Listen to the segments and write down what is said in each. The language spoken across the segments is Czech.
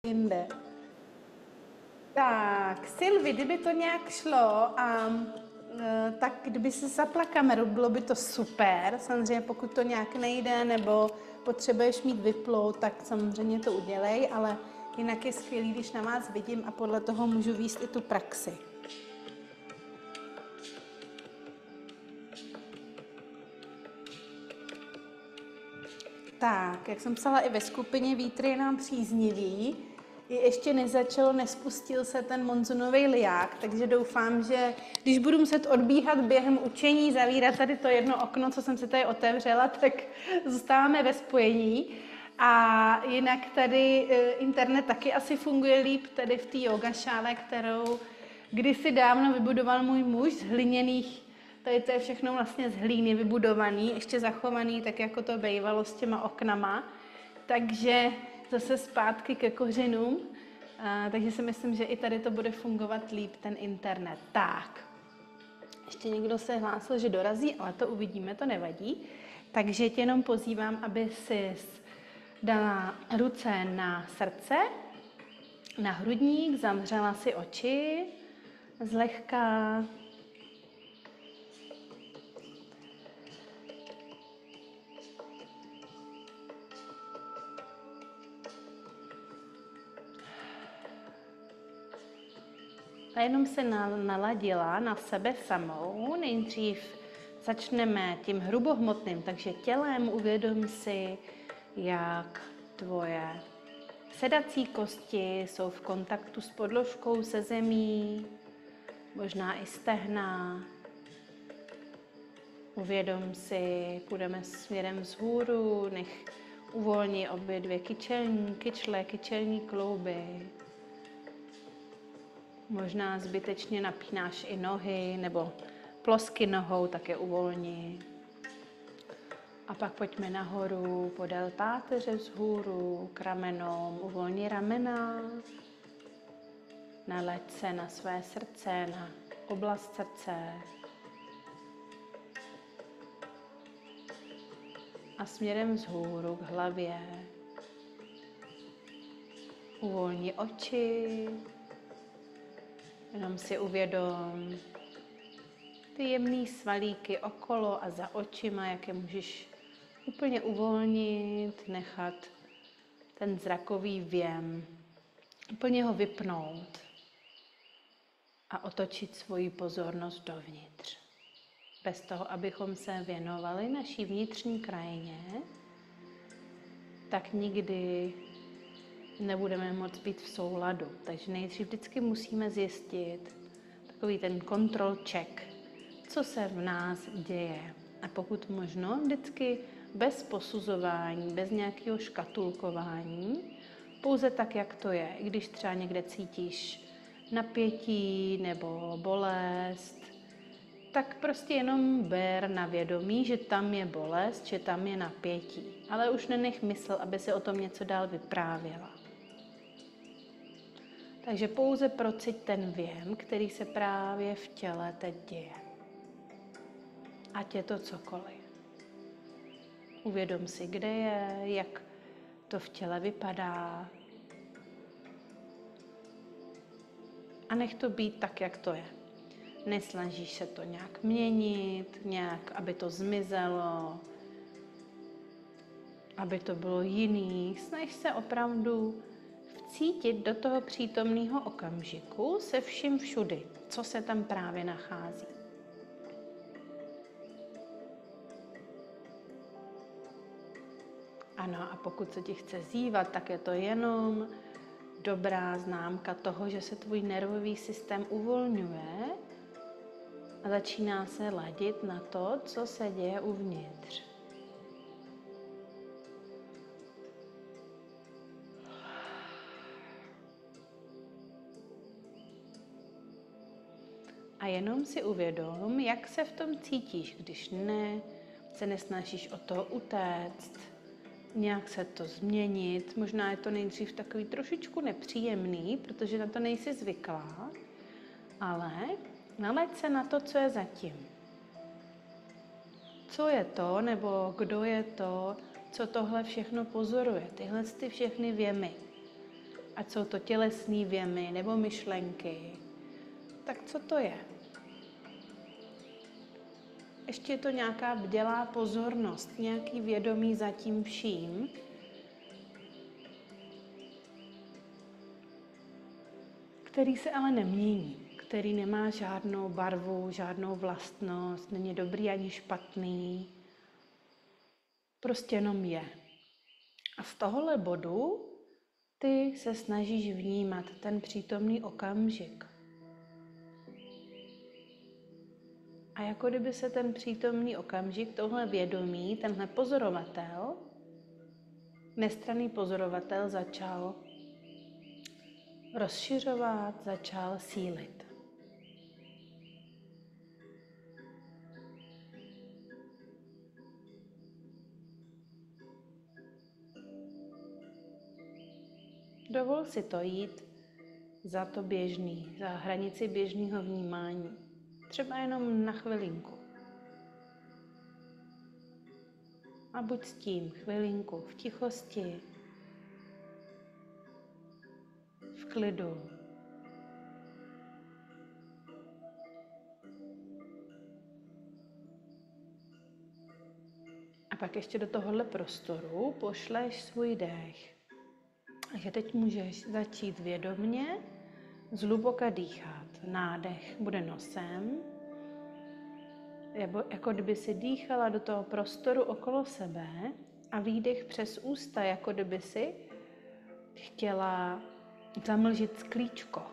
jinde. Tak, Silvi, kdyby to nějak šlo, tak kdyby si zapla kameru, bylo by to super. Samozřejmě pokud to nějak nejde, nebo potřebuješ mít vyplou, tak samozřejmě to udělej, ale jinak je skvělý, když na vás vidím a podle toho můžu vést i tu praxi. Tak, jak jsem psala i ve skupině, vítr je nám příznivý. Ještě nezačalo, nespustil se ten monzunový liák, takže doufám, že když budu muset odbíhat během učení, zavírat tady to jedno okno, co jsem si tady otevřela, tak zůstáváme ve spojení. A jinak tady internet taky asi funguje líp tady v té yogašále, kterou kdysi dávno vybudoval můj muž z hliněných. Tady to je všechno vlastně z hlíny vybudovaný, ještě zachovaný, tak jako to bývalo s těma oknama. Takže zase zpátky ke kořenům. Takže si myslím, že i tady to bude fungovat líp, ten internet. Tak, ještě někdo se hlásil, že dorazí, ale to uvidíme, to nevadí. Takže tě jenom pozývám, aby si dala ruce na srdce, na hrudník, zamřela si oči, zlehka. A jenom se naladila na sebe samou. Nejdřív začneme tím hrubohmotným, takže tělem uvědom si, jak tvoje sedací kosti jsou v kontaktu s podložkou, se zemí, možná i stehna. Uvědom si, půjdeme směrem vzhůru, nech uvolní obě dvě kyčelní klouby. Možná zbytečně napínáš i nohy nebo plosky nohou, tak je uvolni. A pak pojďme nahoru podél páteře vzhůru k ramenům. Uvolni ramena. Naleď se na své srdce, na oblast srdce. A směrem vzhůru k hlavě. Uvolni oči. Jenom si uvědom ty jemné svalíky okolo a za očima, jak je můžeš úplně uvolnit, nechat ten zrakový věm, úplně ho vypnout a otočit svoji pozornost dovnitř. Bez toho, abychom se věnovali naší vnitřní krajině, tak nikdy nebudeme moct být v souladu. Takže nejdřív vždycky musíme zjistit takový ten control check, co se v nás děje. A pokud možno, vždycky bez posuzování, bez nějakého škatulkování, pouze tak, jak to je. I když třeba někde cítíš napětí nebo bolest, tak prostě jenom ber na vědomí, že tam je bolest, že tam je napětí. Ale už nenech mysl, aby si o tom něco dál vyprávěla. Takže pouze prociť ten věm, který se právě v těle teď děje. Ať je to cokoliv. Uvědom si, kde je, jak to v těle vypadá. A nech to být tak, jak to je. Nesnažíš se to nějak měnit, nějak, aby to zmizelo, aby to bylo jiný. Snaž se opravdu vcítit do toho přítomného okamžiku se vším všudy, co se tam právě nachází. Ano, a pokud se ti chce zívat, tak je to jenom dobrá známka toho, že se tvůj nervový systém uvolňuje a začíná se ladit na to, co se děje uvnitř. A jenom si uvědom, jak se v tom cítíš, když se nesnažíš od toho utéct, nějak se to změnit. Možná je to nejdřív takový trošičku nepříjemný, protože na to nejsi zvyklá, ale nalaď se na to, co je zatím. Co je to, nebo kdo je to, co tohle všechno pozoruje, tyhle všechny věmy. ať jsou to tělesné věmy nebo myšlenky, tak co to je? Ještě je to nějaká bdělá pozornost, nějaký vědomí za tím vším, který se ale nemění, který nemá žádnou barvu, žádnou vlastnost, není dobrý ani špatný, prostě jenom je. A z tohohle bodu ty se snažíš vnímat ten přítomný okamžik. A jako kdyby se ten přítomný okamžik, tohle vědomí, tenhle pozorovatel, nestranný pozorovatel začal rozšiřovat, začal sílit. Dovol si to jít za to běžný, za hranici běžného vnímání. Třeba jenom na chvilinku. A buď s tím chvilinku v tichosti, v klidu. A pak ještě do tohohle prostoru pošleš svůj dech. Takže teď můžeš začít vědomně zhluboka dýchat. Nádech bude nosem, jako kdyby si dýchala do toho prostoru okolo sebe, a výdech přes ústa, jako kdyby si chtěla zamlžit sklíčko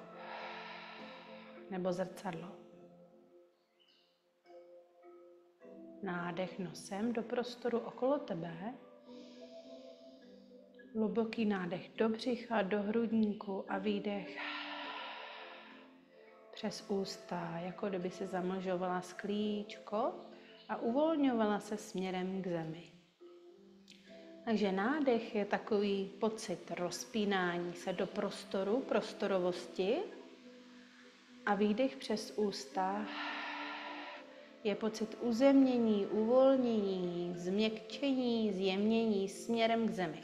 nebo zrcadlo. Nádech nosem do prostoru okolo tebe. Hluboký nádech do břicha, do hrudníku a výdech přes ústa, jako kdyby se zamlžovala sklíčko a uvolňovala se směrem k zemi. Takže nádech je takový pocit rozpínání se do prostoru, prostorovosti, a výdech přes ústa je pocit uzemnění, uvolnění, změkčení, zjemnění směrem k zemi.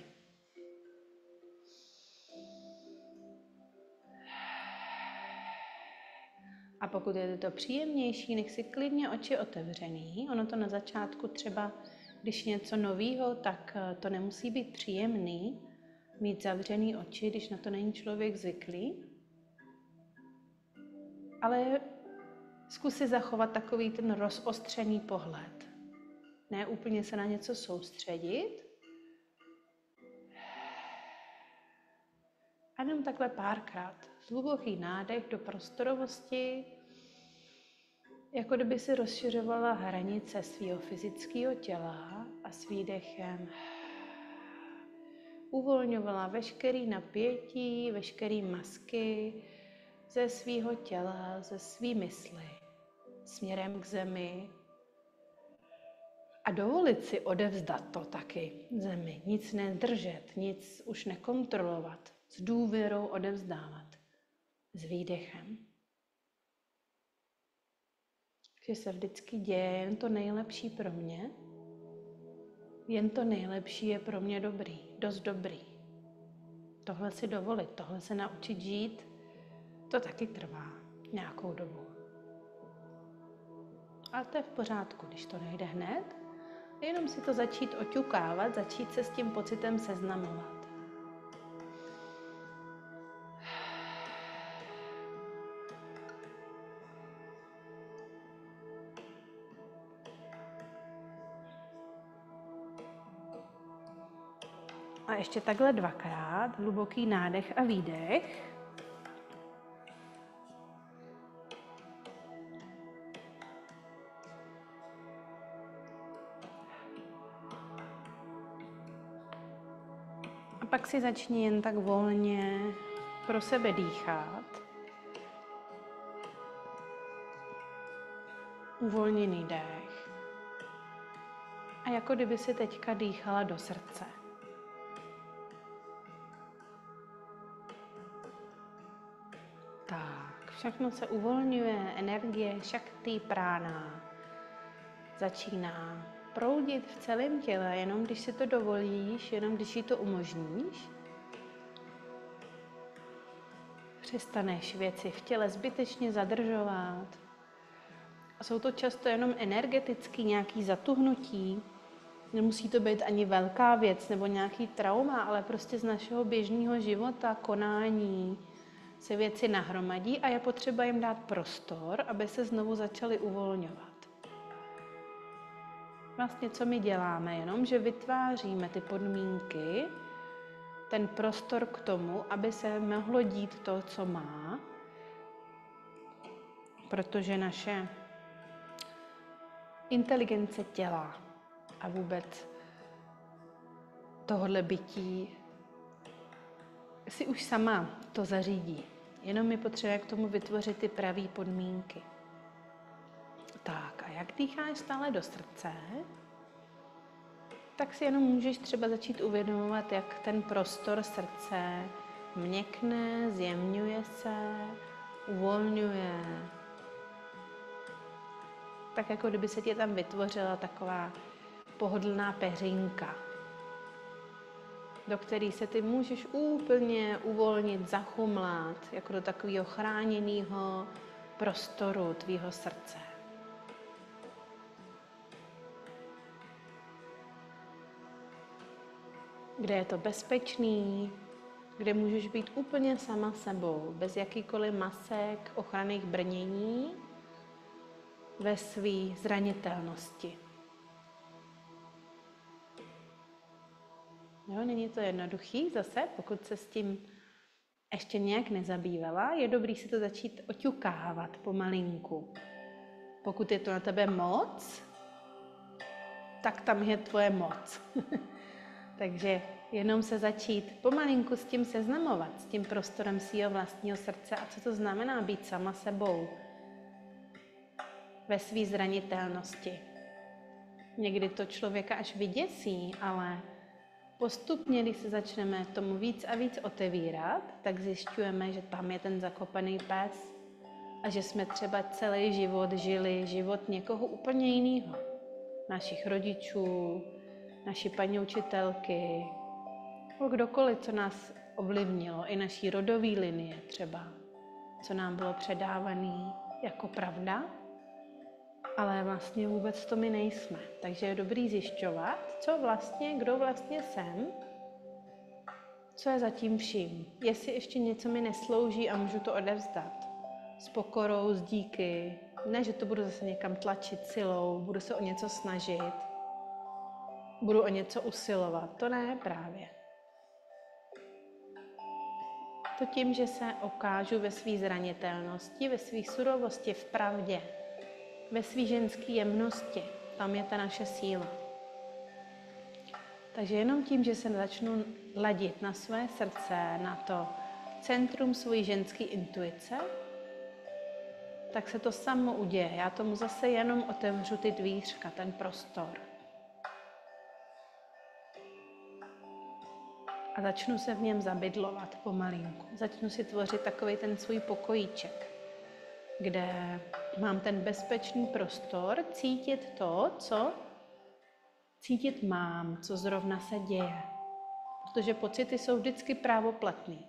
A pokud je to příjemnější, nech si klidně oči otevřený. Ono to na začátku třeba, když něco novýho, tak to nemusí být příjemný, mít zavřený oči, když na to není člověk zvyklý. Ale zkus si zachovat takový ten rozostřený pohled. Ne úplně se na něco soustředit. A jenom takhle párkrát. Hluboký nádech do prostorovosti, jako kdyby si rozšiřovala hranice svého fyzického těla, a s výdechem uvolňovala veškerý napětí, veškerý masky ze svého těla, ze své mysli, směrem k zemi. A dovolit si odevzdat to taky zemi, nic nedržet, nic už nekontrolovat, s důvěrou odevzdávat, s výdechem. Že se vždycky děje jen to nejlepší pro mě, jen to nejlepší je pro mě dobrý, dost dobrý. Tohle si dovolit, tohle se naučit žít, to taky trvá nějakou dobu. Ale to je v pořádku, když to nejde hned, jenom si to začít oťukávat, začít se s tím pocitem seznamovat. A ještě takhle dvakrát, hluboký nádech a výdech. A pak si začni jen tak volně pro sebe dýchat. Uvolněný dech. A jako kdyby si teďka dýchala do srdce. Tak, všechno se uvolňuje, energie, šakti, prána začíná proudit v celém těle, jenom když si to dovolíš, jenom když si to umožníš. Přestaneš věci v těle zbytečně zadržovat. A jsou to často jenom energetický nějaký zatuhnutí. Nemusí to být ani velká věc nebo nějaký trauma, ale prostě z našeho běžného života, konání se věci nahromadí a je potřeba jim dát prostor, aby se znovu začaly uvolňovat. Vlastně co my děláme? Jenom, že vytváříme ty podmínky, ten prostor k tomu, aby se mohlo dít to, co má, protože naše inteligence těla a vůbec tohodle bytí si už sama to zařídí. Jenom mi potřebuje k tomu vytvořit ty pravé podmínky. Tak a jak dýcháš stále do srdce, tak si jenom můžeš třeba začít uvědomovat, jak ten prostor srdce měkne, zjemňuje se, uvolňuje. Tak jako kdyby se ti tam vytvořila taková pohodlná peřinka, do které se ty můžeš úplně uvolnit, zachumlat, jako do takového chráněného prostoru tvýho srdce. Kde je to bezpečný, kde můžeš být úplně sama sebou, bez jakýkoliv masek, ochranných brnění, ve své zranitelnosti. Jo, není to jednoduchý zase, pokud se s tím ještě nějak nezabývala, je dobrý si to začít oťukávat pomalinku. Pokud je to na tebe moc, tak tam je tvoje moc. Takže jenom se začít pomalinku s tím seznamovat, s tím prostorem svého vlastního srdce a co to znamená být sama sebou ve své zranitelnosti. Někdy to člověka až vyděsí, ale postupně, když se začneme tomu víc a víc otevírat, tak zjišťujeme, že tam je ten zakopaný pes a že jsme třeba celý život žili život někoho úplně jiného. Našich rodičů, naší paní učitelky, kdokoliv, co nás ovlivnilo, i naší rodové linie třeba, co nám bylo předávané jako pravda, ale vlastně vůbec to my nejsme. Takže je dobrý zjišťovat, kdo vlastně jsem, co je za tím vším. Jestli ještě něco mi neslouží a můžu to odevzdat. S pokorou, s díky. Ne, že to budu zase někam tlačit silou, budu se o něco snažit, budu o něco usilovat. To ne právě. To tím, že se ukážu ve své zranitelnosti, ve své surovosti, v pravdě, ve své ženské jemnosti. Tam je ta naše síla. Takže jenom tím, že se začnu ladit na své srdce, na to centrum svojí ženské intuice, tak se to samo uděje. Já tomu zase jenom otevřu ty dvířka, ten prostor. A začnu se v něm zabydlovat pomalinku. Začnu si tvořit takový ten svůj pokojíček, kde mám ten bezpečný prostor cítit to, co cítit mám, co zrovna se děje. Protože pocity jsou vždycky právoplatný.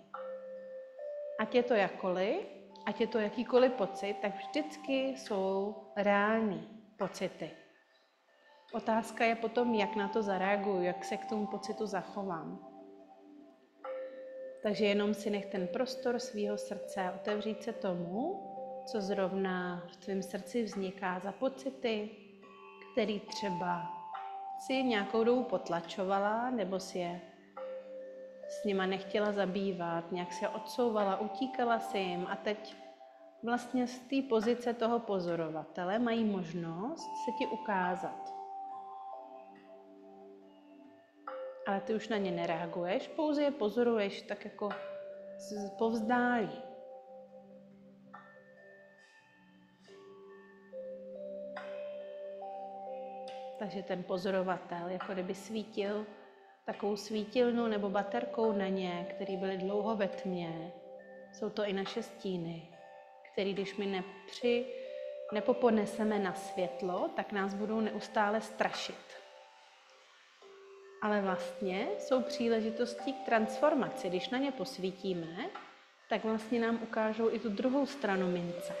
Ať je to jakkoliv, ať je to jakýkoliv pocit, tak vždycky jsou reální pocity. Otázka je potom, jak na to zareaguju, jak se k tomu pocitu zachovám. Takže jenom si nech ten prostor svého srdce otevřít se tomu, co zrovna v tvém srdci vzniká za pocity, který třeba si nějakou dobu potlačovala, nebo si je s nima nechtěla zabývat, nějak se odsouvala, utíkala si jim a teď vlastně z té pozice toho pozorovatele mají možnost se ti ukázat. Ale ty už na ně nereaguješ, pouze je pozoruješ tak jako povzdálí. Takže ten pozorovatel, jako kdyby svítil takovou svítilnou nebo baterkou na ně, které byly dlouho ve tmě. Jsou to i naše stíny, které když my nepoponeseme na světlo, tak nás budou neustále strašit. Ale vlastně jsou příležitosti k transformaci. Když na ně posvítíme, tak vlastně nám ukážou i tu druhou stranu mince.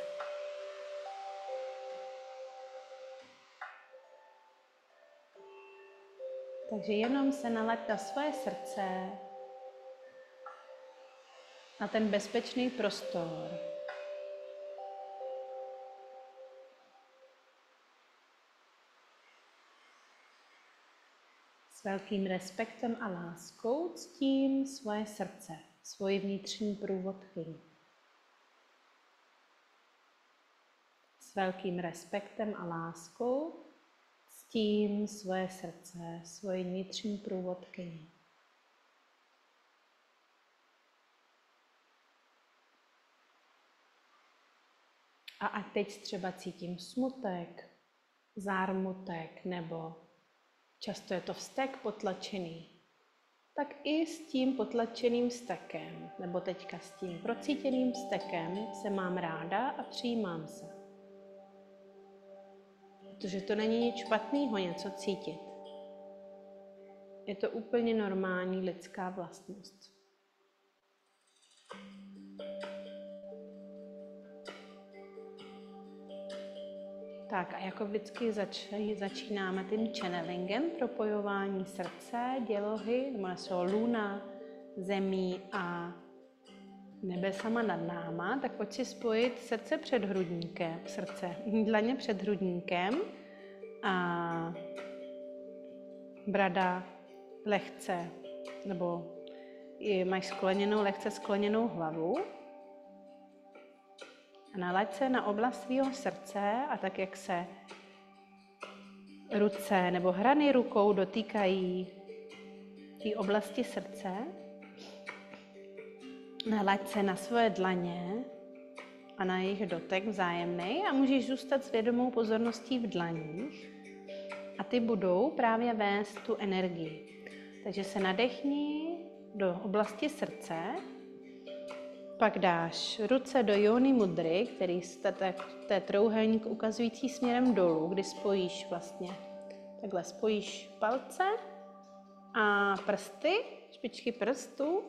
Takže jenom se nalaď na svoje srdce, na ten bezpečný prostor. S velkým respektem a láskou ctím svoje srdce, svoji vnitřní průvodkyni. S velkým respektem a láskou ctím svoje srdce, svoji vnitřní průvodkyni. A ať teď třeba cítím smutek, zármutek nebo často je to vztek potlačený, tak i s tím potlačeným vztekem, nebo teďka s tím procítěným vztekem se mám ráda a přijímám se. Protože to není nic špatného něco cítit. Je to úplně normální lidská vlastnost. Tak a jako vždycky začínáme tím channelingem, propojování srdce, dělohy, nebo luna, zemí a nebesama nad náma, tak pojď si spojit srdce před hrudníkem, dlaně před hrudníkem a brada lehce, nebo máš lehce skloněnou hlavu. A nalaď se na oblast svého srdce a tak, jak se ruce nebo hrany rukou dotýkají té oblasti srdce, nalaď se na svoje dlaně a na jejich dotek vzájemný a můžeš zůstat s vědomou pozorností v dlaních a ty budou právě vést tu energii. Takže se nadechni do oblasti srdce, pak dáš ruce do jóny mudry, který je trouhelník ukazující směrem dolů, kdy spojíš vlastně, takhle spojíš palce a prsty, špičky prstů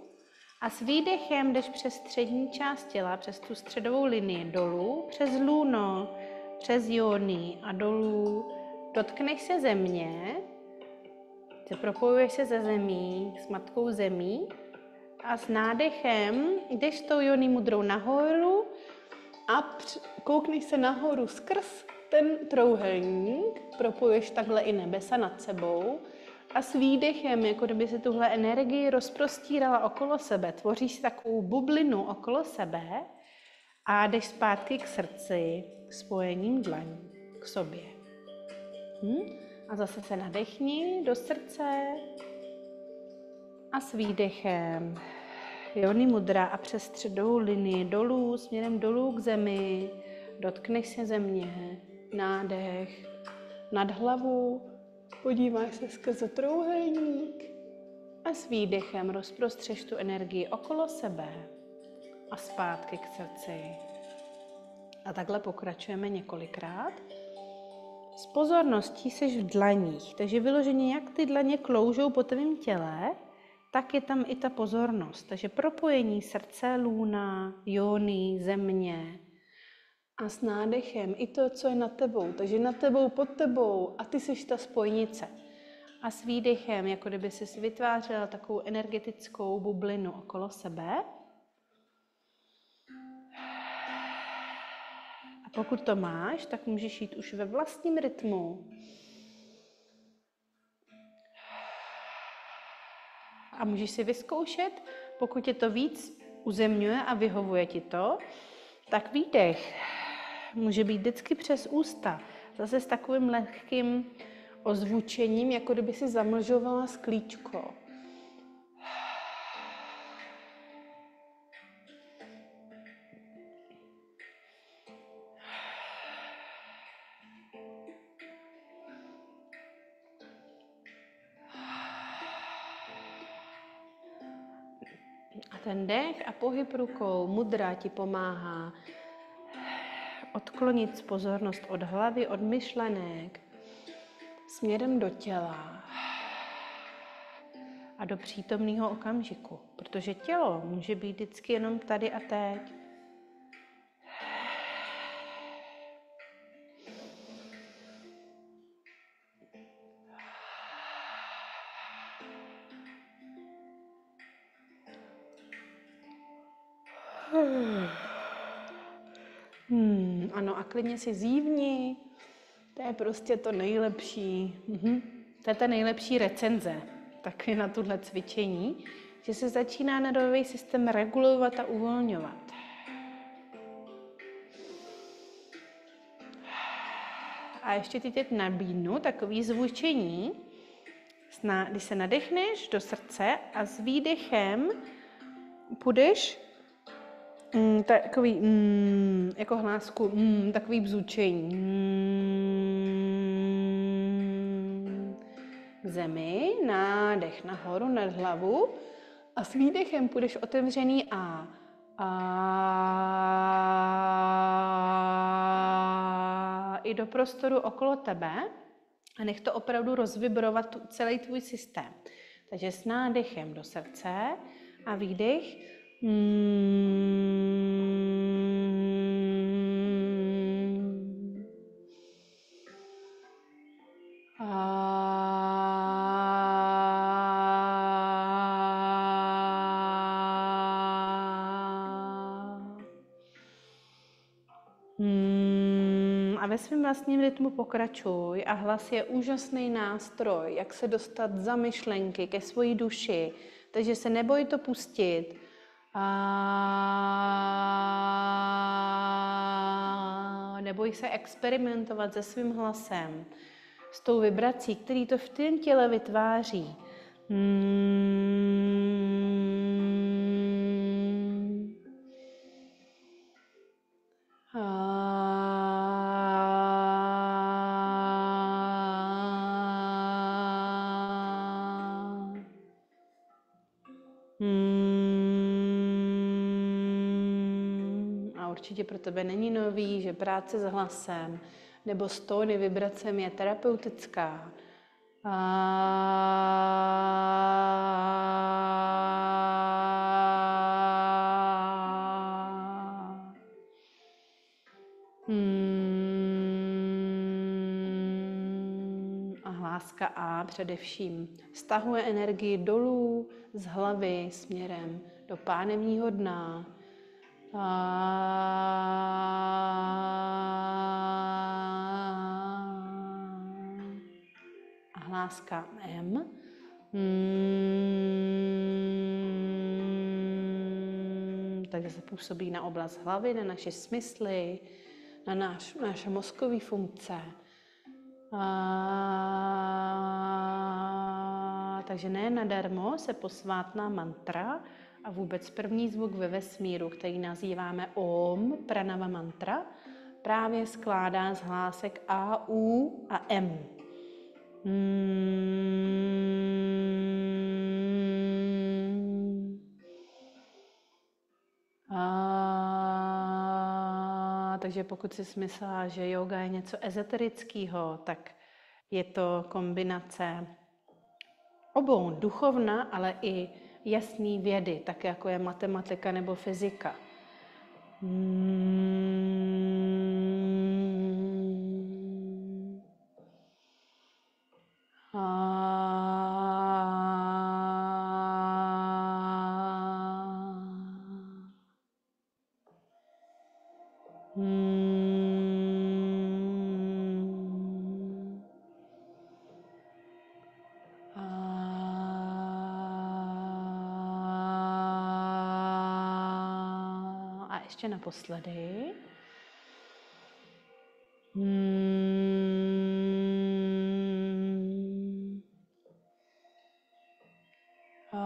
a s výdechem jdeš přes střední část těla, přes tu středovou linii dolů, přes lůno, přes jóny a dolů. Dotkneš se země, propojuješ se ze zemí, s matkou zemí, a s nádechem jdeš tou jóny mudrou nahoru a koukneš se nahoru skrz ten trouhelník, propojuješ takhle i nebesa nad sebou a s výdechem, jako kdyby se tuhle energii rozprostírala okolo sebe, tvoříš takovou bublinu okolo sebe a jdeš zpátky k srdci spojením dlaní k sobě. A zase se nadechni do srdce a s výdechem jóny mudra a přes středovou linii dolů, směrem dolů k zemi, dotkneš se země, nádech, nad hlavu, podíváš se skrze trouhelník a s výdechem rozprostřeš tu energii okolo sebe a zpátky k srdci. A takhle pokračujeme několikrát. S pozorností seš v dlaních, takže vyloženě jak ty dlaně kloužou po tvém těle, tak je tam i ta pozornost. Takže propojení srdce, lůna, jóny, země a s nádechem i to, co je nad tebou. Takže nad tebou, pod tebou a ty seš ta spojnice. A s výdechem, jako kdyby jsi vytvářela takovou energetickou bublinu okolo sebe. A pokud to máš, tak můžeš jít už ve vlastním rytmu. A můžeš si vyzkoušet, pokud tě to víc uzemňuje a vyhovuje ti to, tak výdech může být vždycky přes ústa. Zase s takovým lehkým ozvučením, jako kdyby si zamlžovala sklíčko. A ten dech a pohyb rukou, mudra ti pomáhá odklonit pozornost od hlavy, od myšlenek, směrem do těla. a do přítomného okamžiku, protože tělo může být vždycky jenom tady a teď. Ano, a klidně si zívni. To je prostě to nejlepší. To je ta nejlepší recenze taky na tohle cvičení, že se začíná nervový systém regulovat a uvolňovat. A ještě ti teď nabídnu takový zvučení, když se nadechneš do srdce a s výdechem půjdeš takový, jako hlásku, takový bzučení. K zemi, nádech nahoru nad hlavu a s výdechem půjdeš otevřený a i do prostoru okolo tebe a nech to opravdu rozvibrovat celý tvůj systém. Takže s nádechem do srdce a výdech. A ve svém vlastním rytmu pokračuj a hlas je úžasný nástroj, jak se dostat za myšlenky ke svojí duši, takže se neboj to pustit. Neboj se experimentovat se svým hlasem, s tou vibrací, který to v tom těle vytváří. A určitě pro tebe není nový, že práce s hlasem nebo s tóny vibracemi je terapeutická. A hláska A především stahuje energii dolů z hlavy směrem do pánevního dna. A hláska M takže se působí na oblast hlavy, na naše smysly, na naše mozkové funkce. Takže ne nadarmo se posvátná mantra a vůbec první zvuk ve vesmíru, který nazýváme Om, pranava mantra, právě skládá z hlásek A, U a M. Takže pokud jsi myslela, že yoga je něco ezoterického, tak je to kombinace obou, duchovna, ale i jasný vědy, tak jako je matematika nebo fyzika. A ještě naposledy. A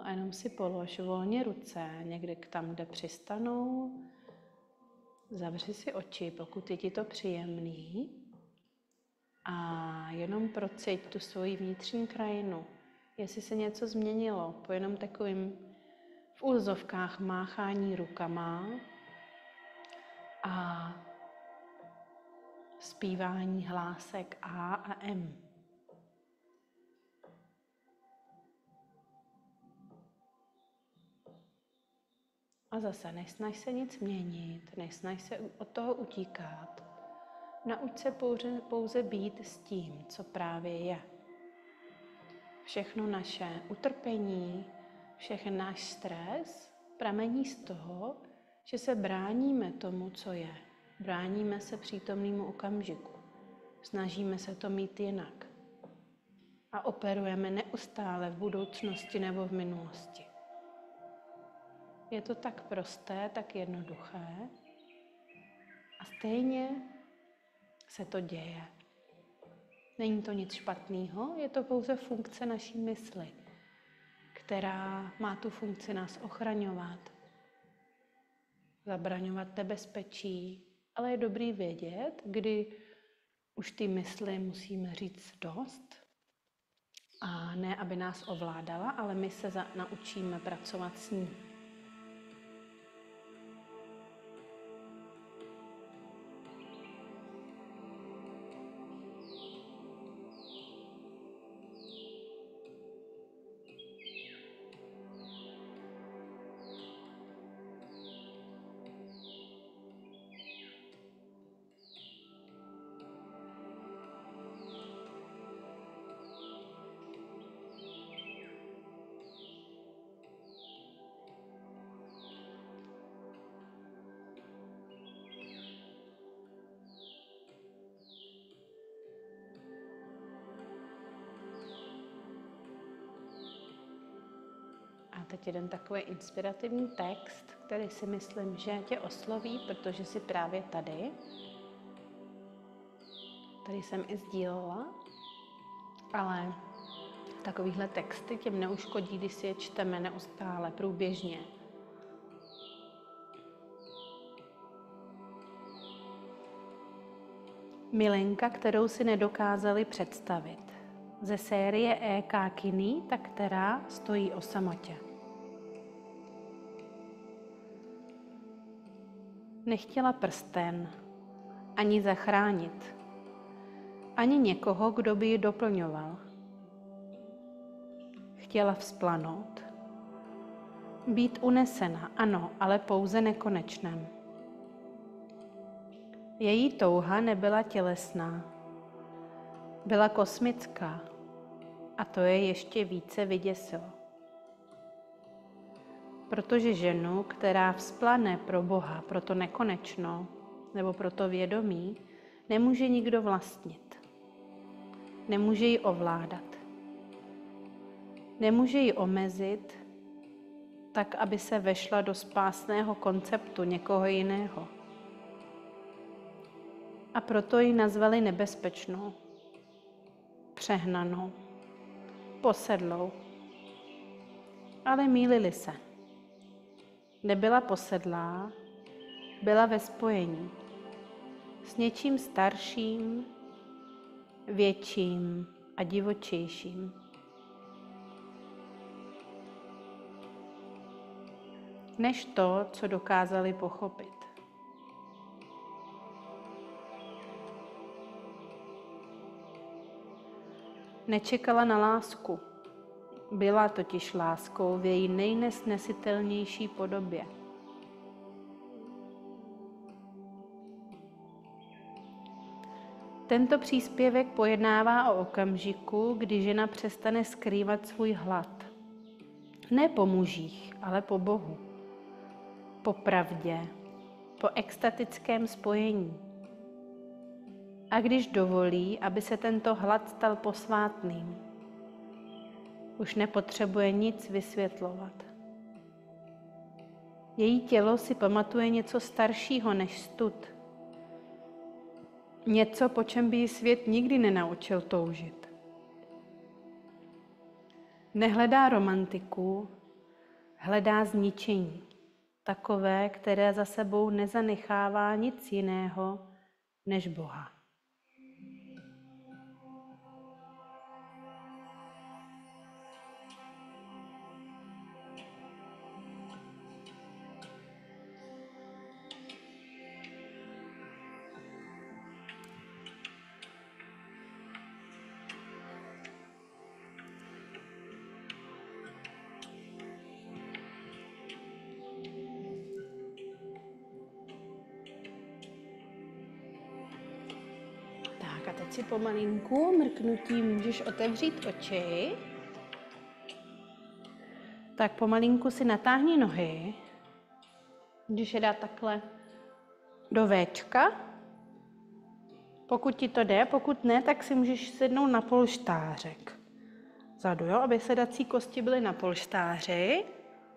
jenom si polož volně ruce někde tam, kde přistanou. Zavři si oči, pokud je ti to příjemný. A jenom procít tu svoji vnitřní krajinu. Jestli se něco změnilo po jenom takovým v úzovkách máchání rukama a zpívání hlásek A a M. A zase nesnaž se nic měnit, nesnaž se od toho utíkat. Nauč se pouze být s tím, co právě je. Všechno naše utrpení, všechen náš stres pramení z toho, že se bráníme tomu, co je. Bráníme se přítomnému okamžiku. Snažíme se to mít jinak. A operujeme neustále v budoucnosti nebo v minulosti. Je to tak prosté, tak jednoduché a stejně se to děje. Není to nic špatného, je to pouze funkce naší mysli, která má tu funkci nás ochraňovat, zabraňovat nebezpečí, ale je dobrý vědět, kdy už ty mysli musíme říct dost a ne, aby nás ovládala, ale my se naučíme pracovat s ní. A teď jeden takový inspirativní text, který si myslím, že tě osloví, protože jsi právě tady. Tady jsem i sdílela, ale takovýhle texty těm neuškodí, když si je čteme neustále, průběžně. Milenka, kterou si nedokázali představit. Ze série E.K. Kinney, ta která stojí o samotě. Nechtěla prsten, ani zachránit, ani někoho, kdo by ji doplňoval. Chtěla vzplanout, být unesena, ano, ale pouze nekonečném. Její touha nebyla tělesná, byla kosmická a to je ještě více vyděsilo. Protože ženu, která vzplane pro Boha, pro to nekonečno nebo pro to vědomí, nemůže nikdo vlastnit. Nemůže ji ovládat. Nemůže ji omezit tak, aby se vešla do spásného konceptu někoho jiného. A proto ji nazvali nebezpečnou, přehnanou, posedlou. Ale mýlili se. Nebyla posedlá, byla ve spojení s něčím starším, větším a divočejším. Než to, co dokázali pochopit. Nečekala na lásku. Byla totiž láskou v její nejnesnesitelnější podobě. Tento příspěvek pojednává o okamžiku, kdy žena přestane skrývat svůj hlad. Ne po mužích, ale po Bohu. Po pravdě, po extatickém spojení. A když dovolí, aby se tento hlad stal posvátným, už nepotřebuje nic vysvětlovat. Její tělo si pamatuje něco staršího než stud. Něco, po čem by ji svět nikdy nenaučil toužit. Nehledá romantiku, hledá zničení. Takové, které za sebou nezanechává nic jiného než Boha. teď si pomalinku mrknutím můžeš otevřít oči. Tak pomalinku si natáhni nohy. Můžeš je dát takhle do Včka. Pokud ti to jde, pokud ne, tak si můžeš sednout na polštářek. Vzadu, jo, aby sedací kosti byly na polštáři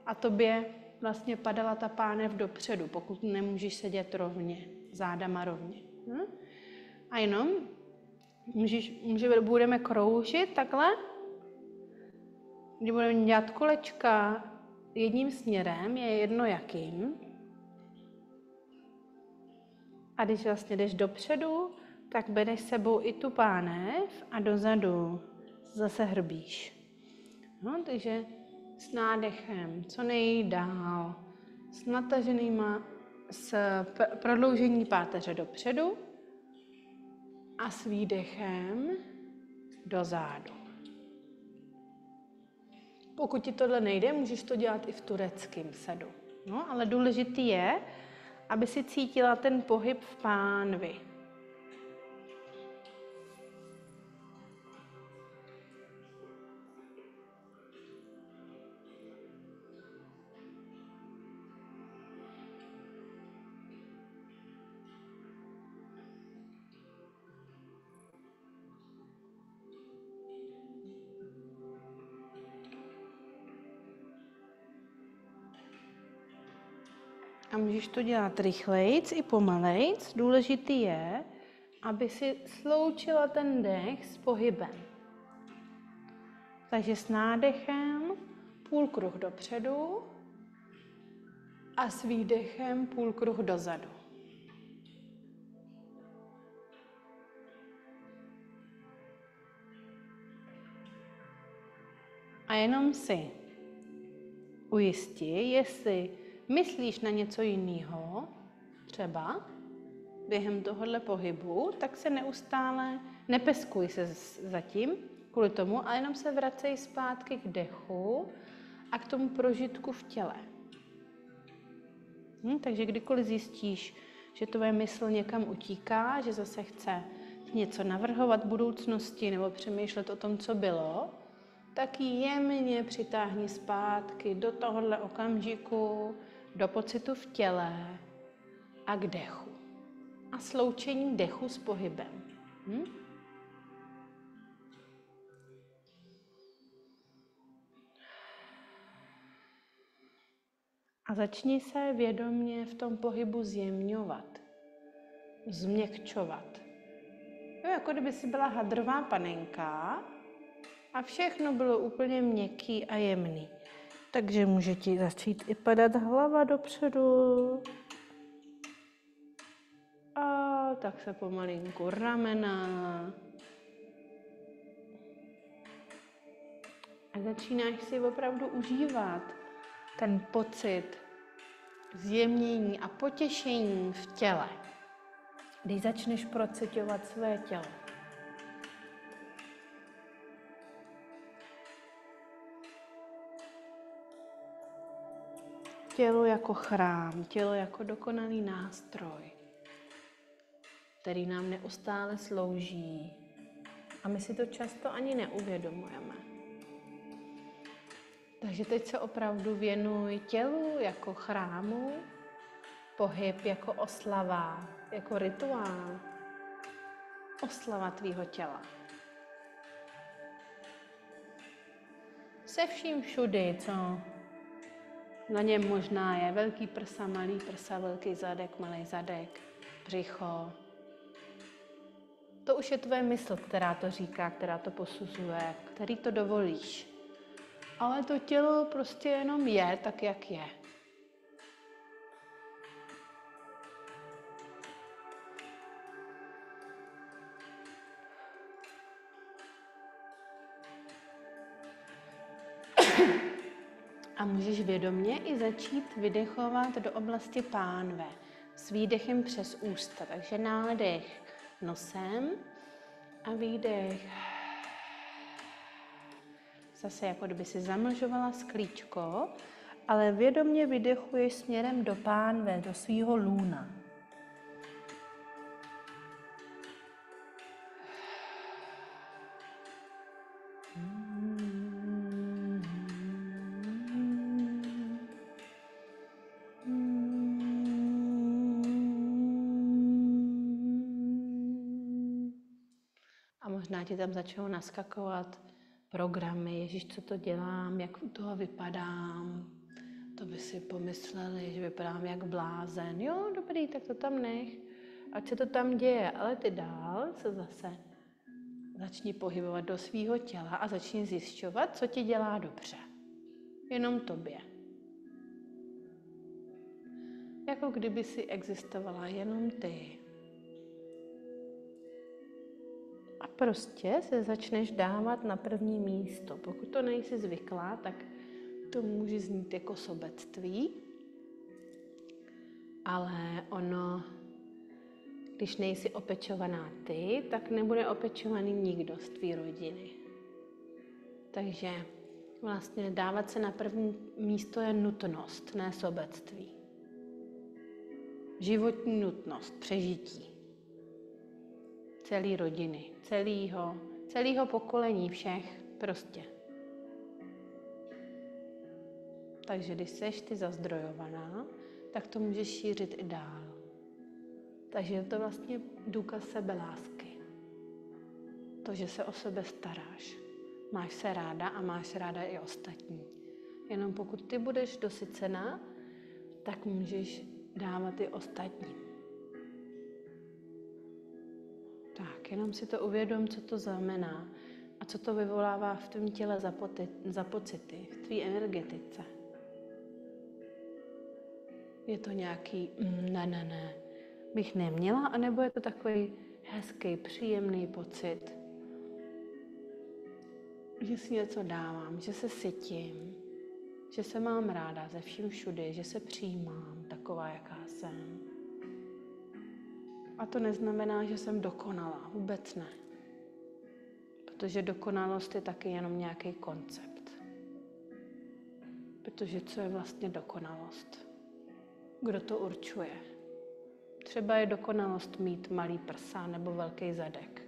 a tobě vlastně padala ta pánev dopředu, pokud nemůžeš sedět rovně, zádama rovně. A jenom budeme kroužit takhle, když budeme dělat kolečka jedním směrem, je jedno jakým. A když vlastně jdeš dopředu, tak bereš sebou i tu pánev a dozadu zase hrbíš. No, takže s nádechem co nejdál, s nataženýma, s prodloužení páteře dopředu a s výdechem dozadu. Pokud ti tohle nejde, můžeš to dělat i v tureckém sedu. No, ale důležitý je, aby si cítila ten pohyb v pánvi. A můžeš to dělat rychlejc i pomalejc. Důležitý je, aby si sloučila ten dech s pohybem. Takže s nádechem půlkruh dopředu a s výdechem půlkruh dozadu. A jenom si ujisti, jestli myslíš na něco jiného, třeba během tohohle pohybu, tak se neustále nepeskuj se zatím kvůli tomu, ale jenom se vracej zpátky k dechu a k tomu prožitku v těle. Takže kdykoliv zjistíš, že tvoje mysl někam utíká, že zase chce něco navrhovat v budoucnosti nebo přemýšlet o tom, co bylo, tak ji jemně přitáhni zpátky do tohohle okamžiku, do pocitu v těle a k dechu. A sloučení dechu s pohybem. A začni se vědomě v tom pohybu zjemňovat, změkčovat. Jo, jako kdyby si byla hadrová panenka a všechno bylo úplně měkký a jemný. Takže může ti začít i padat hlava dopředu. A tak se pomalinku ramena. A začínáš si opravdu užívat ten pocit zjemnění a potěšení v těle, když začneš procitovat své tělo. Tělo jako chrám, tělo jako dokonalý nástroj, který nám neustále slouží. A my si to často ani neuvědomujeme. Takže teď se opravdu věnuj tělu jako chrámu, pohyb jako oslava, jako rituál. Oslava tvýho těla. Se vším všudy, co na něm možná je velký prsa, malý prsa, velký zadek, malý zadek, břicho. To už je tvoje mysl, která to říká, která to posuzuje, který to dovolíš. Ale to tělo prostě jenom je tak, jak je. A můžeš vědomě i začít vydechovat do oblasti pánve s výdechem přes ústa. Takže nádech nosem a výdech. Zase jako kdyby si zamlžovala sklíčko, ale vědomě vydechuješ směrem do pánve, do svýho lůna. Možná ti tam začnou naskakovat programy, ježiš, co to dělám, jak u toho vypadám. To by si pomysleli, že vypadám jak blázen. Jo, dobrý, tak to tam nech. Ať se to tam děje, ale ty dál se zase začni pohybovat do svýho těla a začni zjišťovat, co ti dělá dobře. Jenom tobě. Jako kdyby si existovala jenom ty. A prostě se začneš dávat na první místo. Pokud to nejsi zvyklá, tak to může znít jako sobectví, ale ono, když nejsi opečovaná ty, tak nebude opečovaný nikdo z tvý rodiny. Takže vlastně dávat se na první místo je nutnost, ne sobectví. Životní nutnost, přežití. Celý rodiny, celého pokolení všech prostě. Takže když seš ty zazdrojovaná, tak to můžeš šířit i dál. Takže je to vlastně důkaz sebelásky. To, že se o sebe staráš. Máš se ráda a máš ráda i ostatní. Jenom pokud ty budeš dosycená, tak můžeš dávat i ostatním. Tak, jenom si to uvědom, co to znamená a co to vyvolává v tvém těle za pocity, v tvý energetice. Je to nějaký ne, bych neměla, anebo je to takový hezký, příjemný pocit, že si něco dávám, že se sytím, že se mám ráda ze vším všudy, že se přijímám taková, jaká jsem. A to neznamená, že jsem dokonalá, vůbec ne. Protože dokonalost je taky jenom nějaký koncept. Protože co je vlastně dokonalost? Kdo to určuje? Třeba je dokonalost mít malý prsa nebo velký zadek.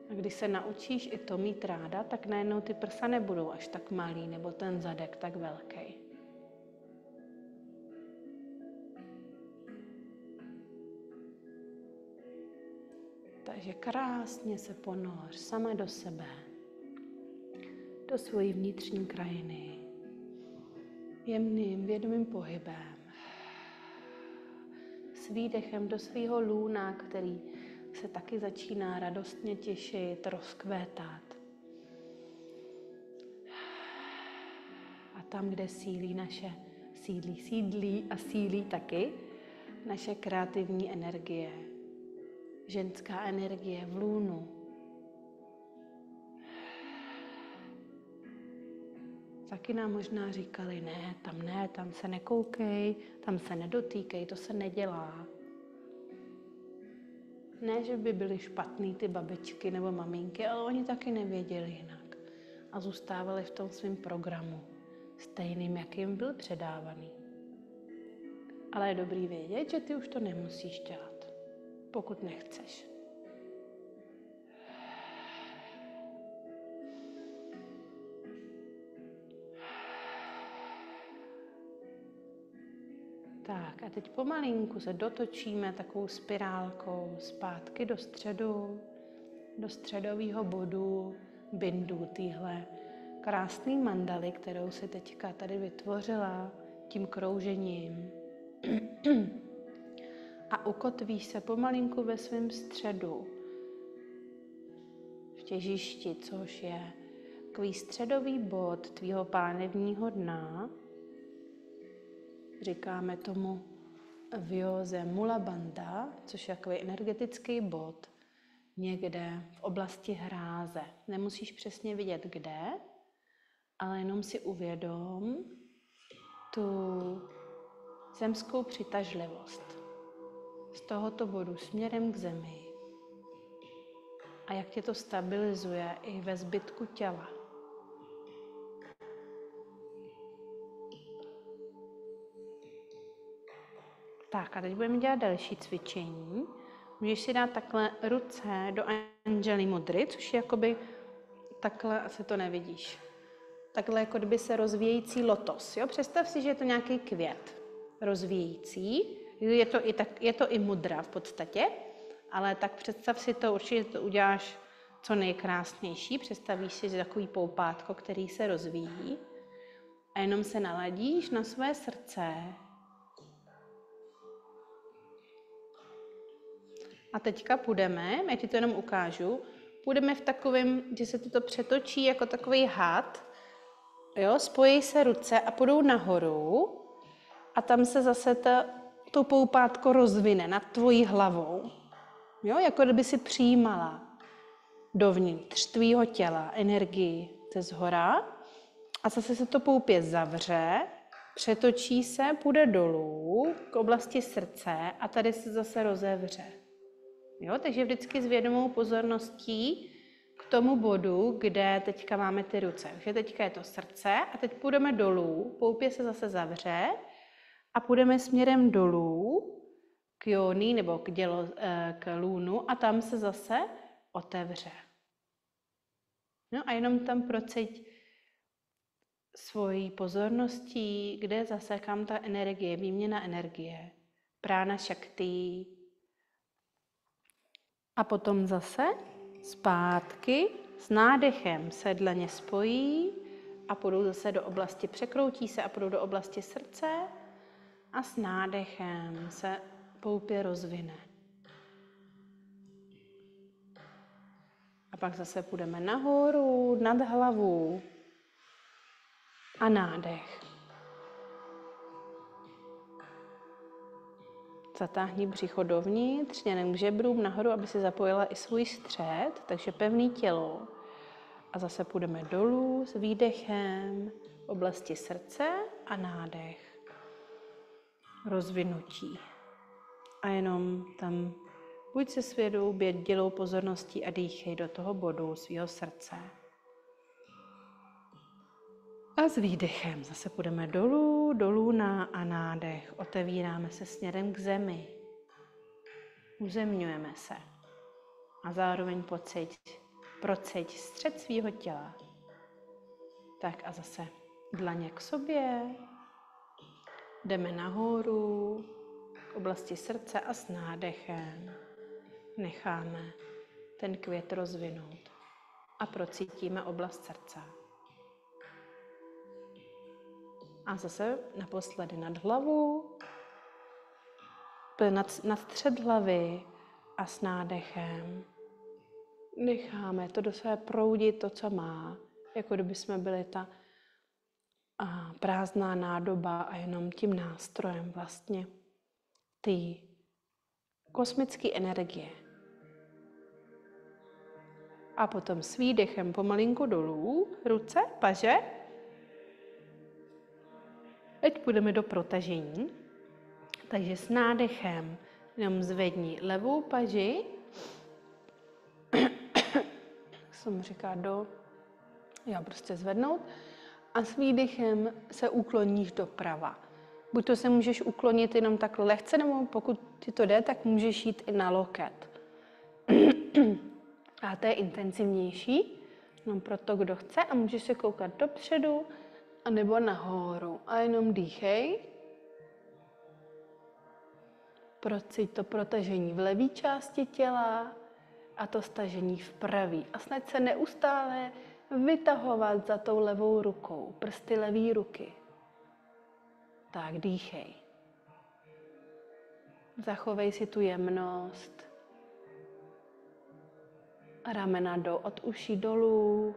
A když se naučíš i to mít ráda, tak najednou ty prsa nebudou až tak malý nebo ten zadek tak velký. Takže krásně se ponoř sama do sebe, do svojí vnitřní krajiny, jemným, vědomým pohybem, s výdechem do svého lůna, který se taky začíná radostně těšit, rozkvétat. A tam, kde sídlí taky naše kreativní energie, ženská energie v lůnu. Taky nám možná říkali, ne, tam se nekoukej, tam se nedotýkej, to se nedělá. Ne, že by byly špatný ty babičky nebo maminky, ale oni taky nevěděli jinak. A zůstávali v tom svém programu, stejným, jakým byl předávaný. Ale je dobrý vědět, že ty už to nemusíš dělat, pokud nechceš. Tak a teď pomalinku se dotočíme takovou spirálkou zpátky do středu, do středového bodu bindu téhle krásný mandaly, kterou si teďka tady vytvořila tím kroužením. A ukotvíš se pomalinku ve svém středu, v těžišti, což je takový středový bod tvýho pánevního dna. Říkáme tomu v józe Mula Bandha, což je takový energetický bod někde v oblasti hráze. Nemusíš přesně vidět kde, ale jenom si uvědom tu zemskou přitažlivost z tohoto bodu směrem k zemi a jak tě to stabilizuje i ve zbytku těla. Tak a teď budeme dělat další cvičení. Můžeš si dát takhle ruce do Anjali mudry, což je jakoby takhle, asi to nevidíš. takhle jako kdyby se rozvíjející lotos. Jo? Představ si, že je to nějaký květ rozvíjející. Je to i mudra v podstatě, ale tak představ si to, určitě to uděláš co nejkrásnější. Představíš si takový poupátko, který se rozvíjí a jenom se naladíš na své srdce. A teďka půjdeme, já ti to jenom ukážu, půjdeme v takovém, že se to přetočí jako takový had, jo, spojí se ruce a půjdou nahoru a tam se zase to poupátko rozvine nad tvojí hlavou. Jo, jako kdyby si přijímala dovnitř tvýho těla energii ze zhora a zase se to poupě zavře, přetočí se, půjde dolů k oblasti srdce a tady se zase rozevře. Jo, takže vždycky s vědomou pozorností k tomu bodu, kde teďka máme ty ruce. Takže teďka je to srdce a teď půjdeme dolů, poupě se zase zavře a půjdeme směrem dolů k jóni nebo k lůnu a tam se zase otevře. No a jenom tam proceď svojí pozorností, kde zase kam ta energie, výměna energie, prána šakti. A potom zase zpátky s nádechem se dlaně spojí a půjdou zase do oblasti, překroutí se a půjdou do oblasti srdce a s nádechem se poupě rozvine. A pak zase půjdeme nahoru, nad hlavu a nádech. Zatáhni břicho dovnitř, směrem k žebrům nahoru, aby si zapojila i svůj střed, takže pevný tělo. A zase půjdeme dolů s výdechem v oblasti srdce a nádech. Rozvinutí. A jenom tam buď se svědou, dělou pozorností a dýchej do toho bodu svého srdce. A s výdechem zase půjdeme dolů a nádech. Otevíráme se směrem k zemi. Uzemňujeme se. A zároveň proceď střed svého těla. Tak a zase dlaně k sobě. Jdeme nahoru k oblasti srdce a s nádechem necháme ten květ rozvinout. A procítíme oblast srdce. A zase naposledy nad hlavu, nad střed hlavy a s nádechem necháme to do sebe proudit to, co má, jako kdyby jsme byli ta prázdná nádoba a jenom tím nástrojem vlastně ty kosmické energie. A potom s výdechem pomalinku dolů, ruce, paže. Teď půjdeme do protažení. Takže s nádechem jenom zvedni levou paži. Jsem říká prostě zvednout. A s výdechem se ukloníš doprava. Buď to se můžeš uklonit jenom takhle lehce, nebo pokud ti to jde, tak můžeš jít i na loket. A to je intenzivnější, jenom pro to, kdo chce. A můžeš se koukat dopředu, anebo nahoru. A jenom dýchej. Procít to protažení v levé části těla a to stažení v pravé. A snaď se neustále vytahovat za tou levou rukou, prsty levé ruky. Tak, dýchej. Zachovej si tu jemnost. Ramena od uší dolů.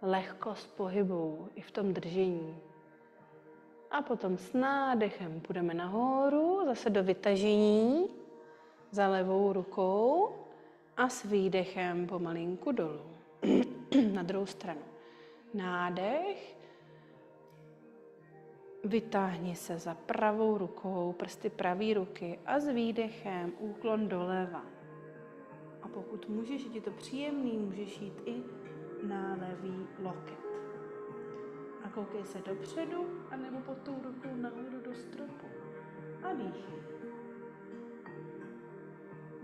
Lehkost pohybu i v tom držení. A potom s nádechem půjdeme nahoru, zase do vytažení za levou rukou a s výdechem pomalinku dolů. Na druhou stranu. Nádech. Vytáhni se za pravou rukou, prsty pravé ruky a s výdechem úklon doleva. A pokud můžeš, je ti to příjemný, můžeš jít i na levý loket. A koukej se dopředu, anebo pod tou rukou nahoru do stropu. A dýchej.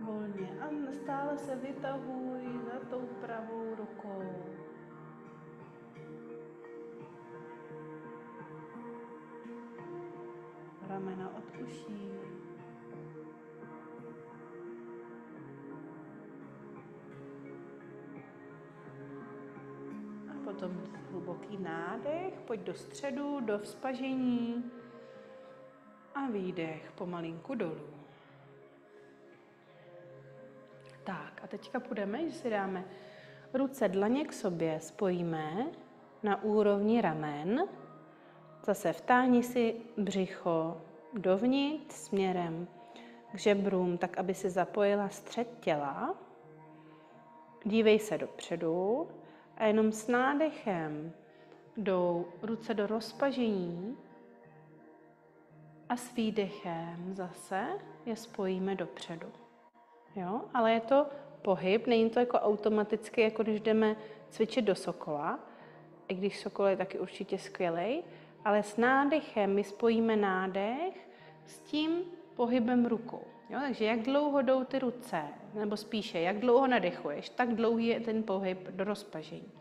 Volně. A stále se vytahuj za tou pravou rukou. uší. A potom hluboký nádech, pojď do středu, do vzpažení a výdech pomalinku dolů. Tak a teďka půjdeme, že si dáme ruce, dlaně k sobě, spojíme na úrovni ramen. Zase vtáhni si břicho dovnitř směrem k žebrům, tak aby si zapojila střed těla. Dívej se dopředu a jenom s nádechem jdou ruce do rozpažení a s výdechem zase je spojíme dopředu. Jo? Ale je to pohyb, není to jako automaticky, jako když jdeme cvičit do sokola, i když sokol je taky určitě skvělej, ale s nádechem my spojíme nádech s tím pohybem rukou. Jo? Takže jak dlouho jdou ty ruce, nebo spíše, jak dlouho nadechuješ, tak dlouhý je ten pohyb do rozpažení.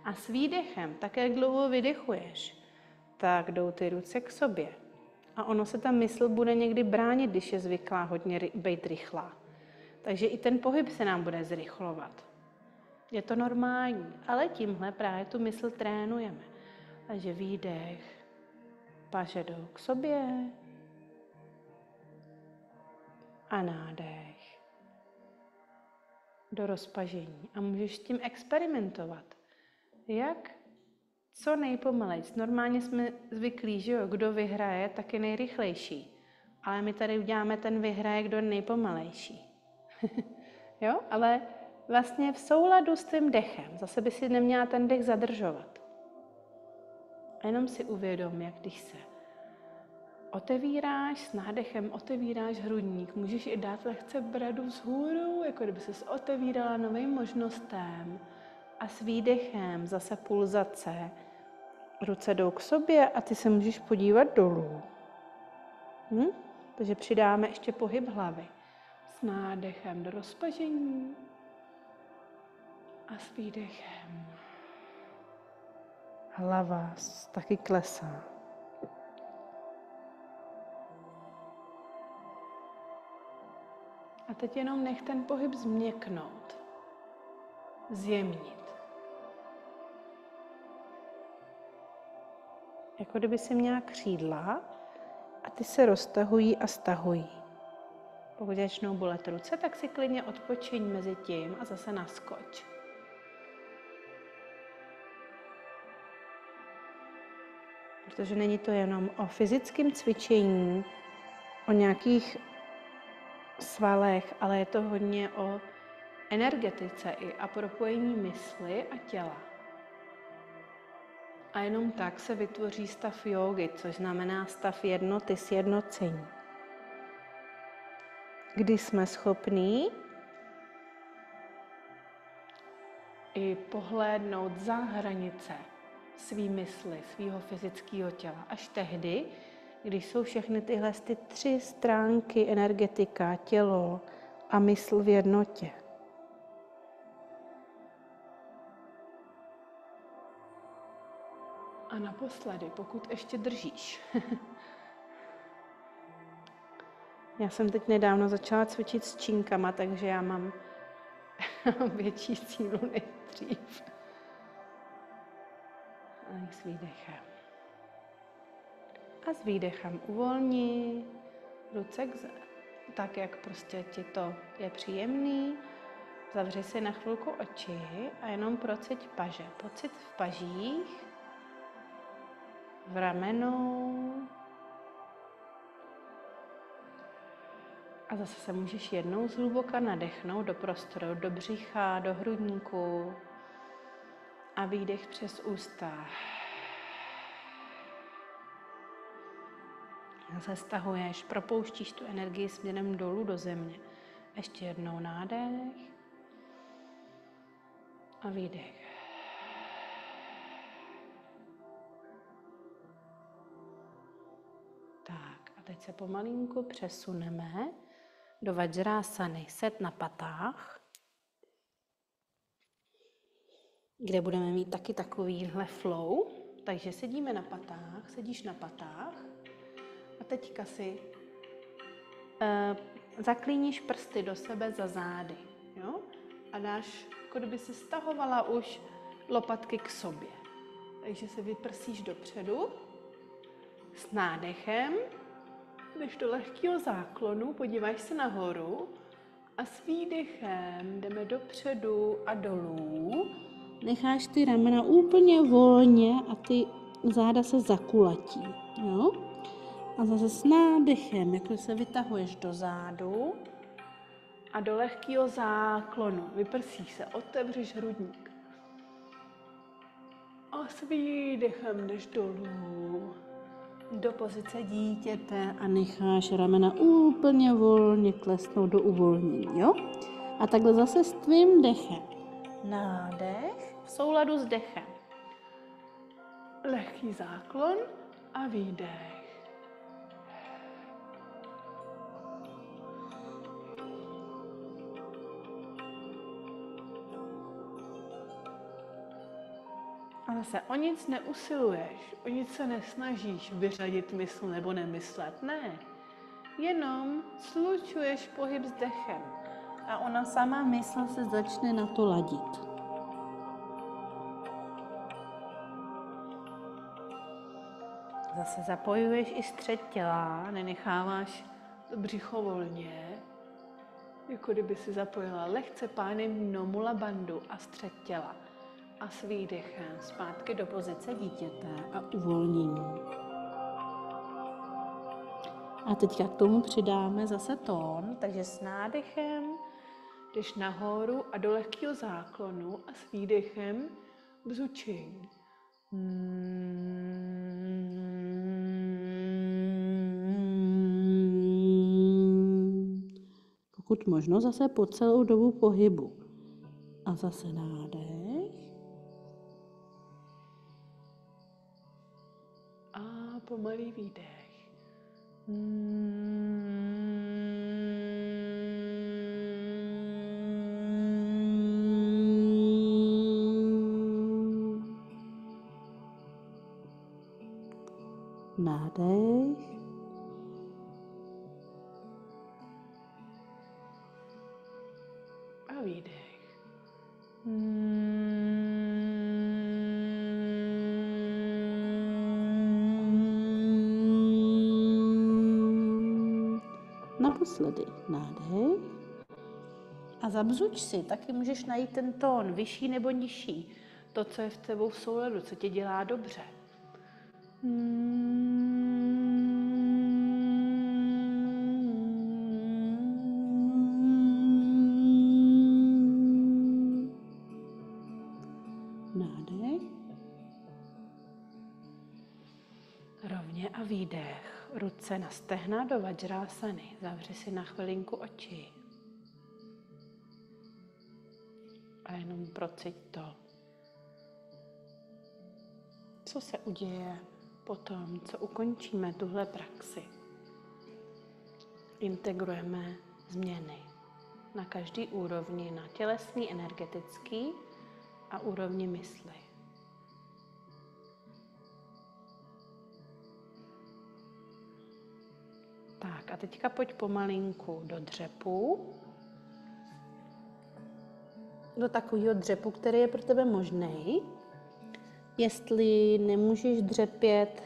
A s výdechem, tak jak dlouho vydechuješ, tak jdou ty ruce k sobě. A ono se ta mysl bude někdy bránit, když je zvyklá hodně být rychlá. Takže i ten pohyb se nám bude zrychlovat. Je to normální, ale tímhle právě tu mysl trénujeme. Takže výdech, paže jdou k sobě a nádech do rozpažení. A můžeš s tím experimentovat. Jak co nejpomalejc. Normálně jsme zvyklí, že jo, kdo vyhraje, tak je nejrychlejší. Ale my tady uděláme ten vyhraje, kdo je nejpomalejší. Jo, ale vlastně v souladu s tím dechem. Zase by si neměla ten dech zadržovat. A jenom si uvědom, jak když se otevíráš, s nádechem otevíráš hrudník, můžeš i dát lehce bradu vzhůru, jako kdyby ses otevírala novým možnostem. A s výdechem zase pulzace. Ruce jdou k sobě a ty se můžeš podívat dolů. Takže přidáme ještě pohyb hlavy. S nádechem do rozpažení a s výdechem. Hlava taky klesá. A teď jenom nech ten pohyb změknout, zjemnit. Jako kdyby si měla křídla a ty se roztahují a stahují. Pokud začnou bolet ruce, tak si klidně odpočiň mezi tím a zase naskoč. Protože není to jenom o fyzickém cvičení, o nějakých svalech, ale je to hodně o energetice i a propojení mysli a těla. A jenom tak se vytvoří stav jógy, což znamená stav jednoty, sjednocení. Kdy jsme schopní i pohlédnout za hranice svý mysli, svýho fyzického těla. Až tehdy, když jsou všechny tyhle tři stránky energetika, tělo a mysl v jednotě. A naposledy, pokud ještě držíš. Já jsem teď nedávno začala cvičit s činkama, takže já mám větší sílu než dřív. A s výdechem. A s výdechem uvolni ruce tak, jak prostě ti to je příjemný. Zavři si na chvilku oči a jenom procit paže. Pocit v pažích, v ramenou. A zase se můžeš jednou zhluboka nadechnout do prostoru, do břicha, do hrudníku a výdech přes ústa. Zase stahuješ, propouštíš tu energii směrem dolů do země. Ještě jednou nádech a výdech. Tak a teď se pomalinku přesuneme do Vajrasany, set na patách, kde budeme mít taky takovýhle flow. Takže sedíme na patách, sedíš na patách a teďka si zaklíníš prsty do sebe za zády, jo? A dáš, jako kdyby si stahovala už lopatky k sobě. Takže se vyprsíš dopředu s nádechem, jdeš do lehkého záklonu, podíváš se nahoru a s výdechem jdeme dopředu a dolů. Necháš ty ramena úplně volně a ty záda se zakulatí, jo? A zase s nádechem, jako se vytahuješ do zádu a do lehkého záklonu. Vyprsíš se, otevřeš hrudník. A s výdechem jdeš dolů do pozice dítěte a necháš ramena úplně volně klesnout do uvolnění, jo? A takhle zase s tvým dechem. Nádech v souladu s dechem. Lehký záklon a výdech. A zase o nic neusiluješ, o nic se nesnažíš vyřadit mysl nebo nemyslet, ne. Jenom slučuješ pohyb s dechem a ona sama mysl se začne na to ladit. Zase zapojuješ i střed těla, nenecháváš břicho volně, jako kdyby si zapojila lehce pánem Mula Bandhu a střed těla. A s výdechem zpátky do pozice dítěte a uvolnění. A teďka k tomu přidáme zase tón, takže s nádechem jdeš nahoru a do lehkého záklonu a s výdechem bzučení. Pokud možno zase po celou dobu pohybu. A zase nádech. A pomalý výdech. Nádech. A výdech. Naposledy nádech. A zabzuč si, taky můžeš najít ten tón, vyšší nebo nižší. To, co je v tebou v souladu, co tě dělá dobře. Nádech. Rovně a výdech. Ruce na stehna do Vajrasany. Zavři si na chvilinku oči. A jenom procít to. Co se uděje potom, co ukončíme tuhle praxi? Integrujeme změny na každý úrovni, na tělesný, energetický a úrovni mysli. Tak a teďka pojď pomalinku do dřepu. Do takového dřepu, který je pro tebe možný. Jestli nemůžeš dřepět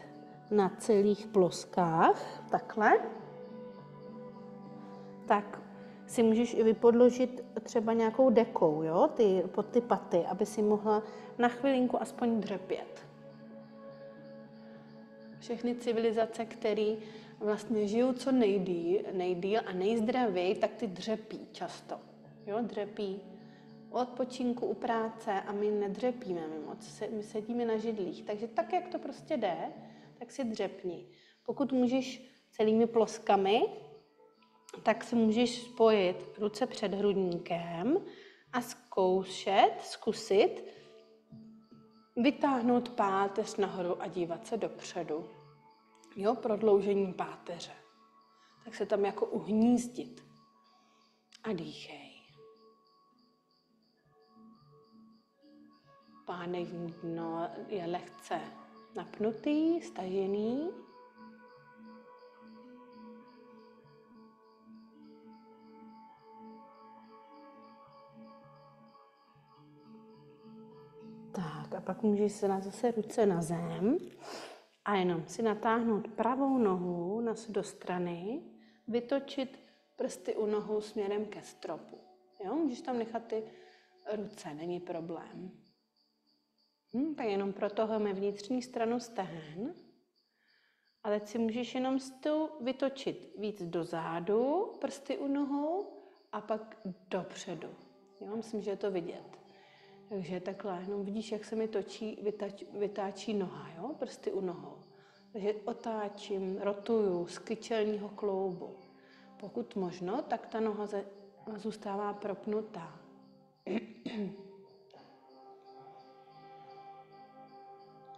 na celých ploskách, takhle, tak si můžeš i vypodložit třeba nějakou dekou, jo? Pod ty paty, aby si mohla na chvilinku aspoň dřepět. Všechny civilizace, které vlastně žijou co nejdýl a nejzdravěji, tak ty dřepí často. Jo? Dřepí od odpočinku u práce a my nedřepíme, my sedíme na židlích. Takže tak, jak to prostě jde, tak si dřepni. Pokud můžeš celými ploskami, tak si můžeš spojit ruce před hrudníkem a zkusit vytáhnout páteř nahoru a dívat se dopředu. Jo, prodloužení páteře. Tak se tam jako uhnízdit. A dýchej. Pánevní dno je lehce napnutý, stažený. Tak a pak můžeš se dát zase ruce na zem a jenom si natáhnout pravou nohu do strany, vytočit prsty u nohou směrem ke stropu. Jo? Můžeš tam nechat ty ruce, není problém. Tak jenom protahujeme vnitřní stranu stehen. A teď si můžeš jenom vytočit víc dozadu, prsty u nohou a pak dopředu. Jo? Myslím, že je to vidět. Takže takhle, jenom vidíš, jak se mi vytáčí noha, jo? Prsty u nohou. Takže otáčím, rotuju z kyčelního kloubu. Pokud možno, tak ta noha zůstává propnutá.